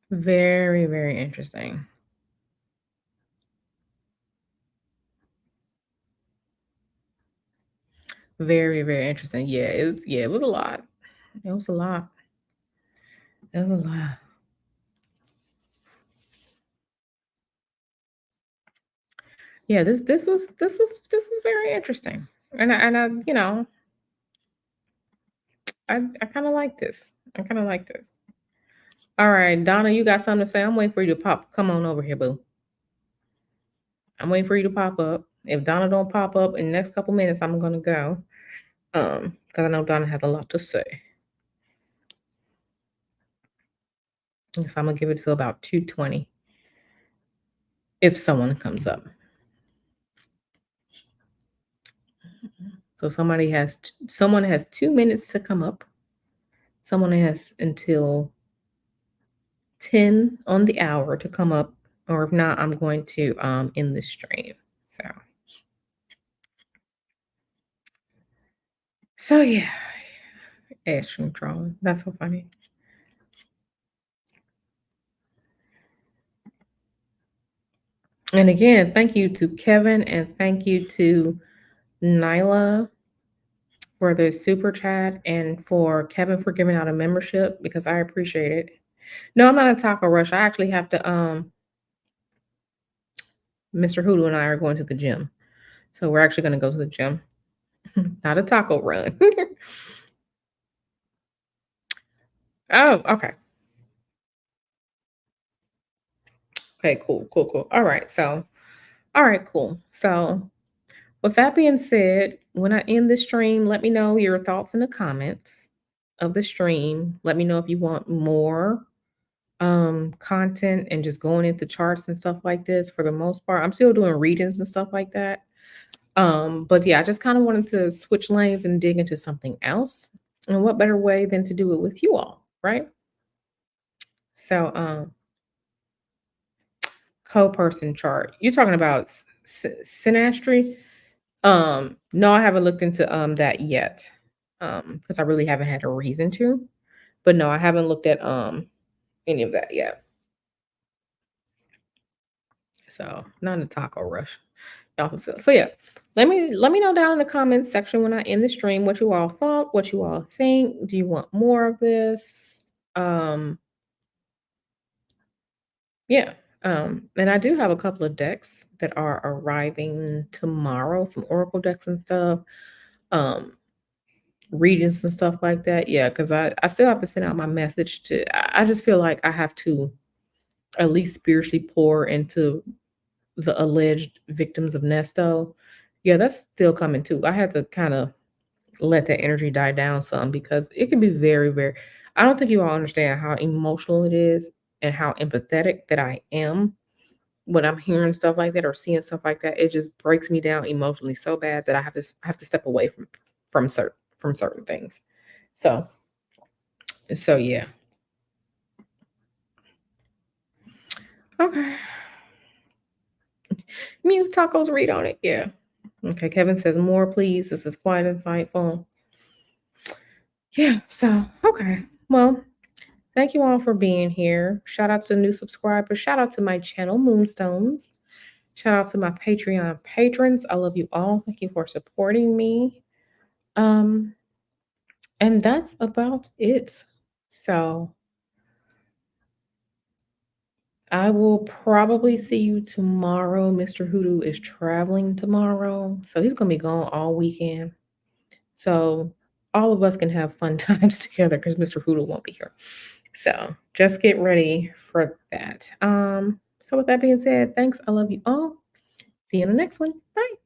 Very, very interesting. Very, very interesting. Yeah, it was a lot. It was a lot. It was a lot. Yeah, this was very interesting. And I kind of like this. I kind of like this. All right, Donna, you got something to say? I'm waiting for you to pop. Come on over here, boo. I'm waiting for you to pop up. If Donna don't pop up in the next couple minutes, I'm gonna go. Because I know Donna has a lot to say. So I'm gonna give it to about 2:20 if someone comes up. So someone has 2 minutes to come up. Someone has until 10 on the hour to come up, or if not, I'm going to end the stream. So yeah, edge control. That's so funny. And again, thank you to Kevin and thank you to Nyla for the super chat and for Kevin for giving out a membership because I appreciate it. No, I'm not a taco rush. I actually have to Mr. Hoodoo and I are going to the gym. So we're actually gonna go to the gym. Not a taco run. Oh, okay. Okay, cool, cool, cool. All right. So all right, cool. So with that being said, when I end the stream, let me know your thoughts in the comments of the stream. Let me know if you want more content and just going into charts and stuff like this. For the most part, I'm still doing readings and stuff like that. But yeah, I just kind of wanted to switch lanes and dig into something else. And what better way than to do it with you all, right? So co-person chart. You're talking about synastry? No, I haven't looked into that yet. Because I really haven't had a reason to. But no, I haven't looked at any of that yet. So not in a taco rush. Y'all, so yeah. Let me know down in the comments section when I end the stream what you all thought, what you all think. Do you want more of this? Yeah. And I do have a couple of decks that are arriving tomorrow, some Oracle decks and stuff. Um, readings and stuff like that. Yeah, because I still have to send out my message to I just feel like I have to at least spiritually pour into the alleged victims of Nesto. Yeah, that's still coming too. I had to kind of let that energy die down some because it can be very, very I don't think you all understand how emotional it is and how empathetic that I am when I'm hearing stuff like that or seeing stuff like that. It just breaks me down emotionally so bad that I have to step away from certain things. So yeah. Okay. Mute tacos read on it. Yeah. Okay. Kevin says more, please. This is quite insightful. Yeah. So okay. Well, thank you all for being here. Shout out to the new subscribers. Shout out to my channel, Moonstones. Shout out to my Patreon patrons. I love you all. Thank you for supporting me. Um, and that's about it. So I will probably see you tomorrow. Mr. Hoodoo is traveling tomorrow, so he's gonna be gone all weekend. So all of us can have fun times together because Mr. Hoodoo won't be here. So just get ready for that. So with that being said, thanks. I love you all. See you in the next one. Bye.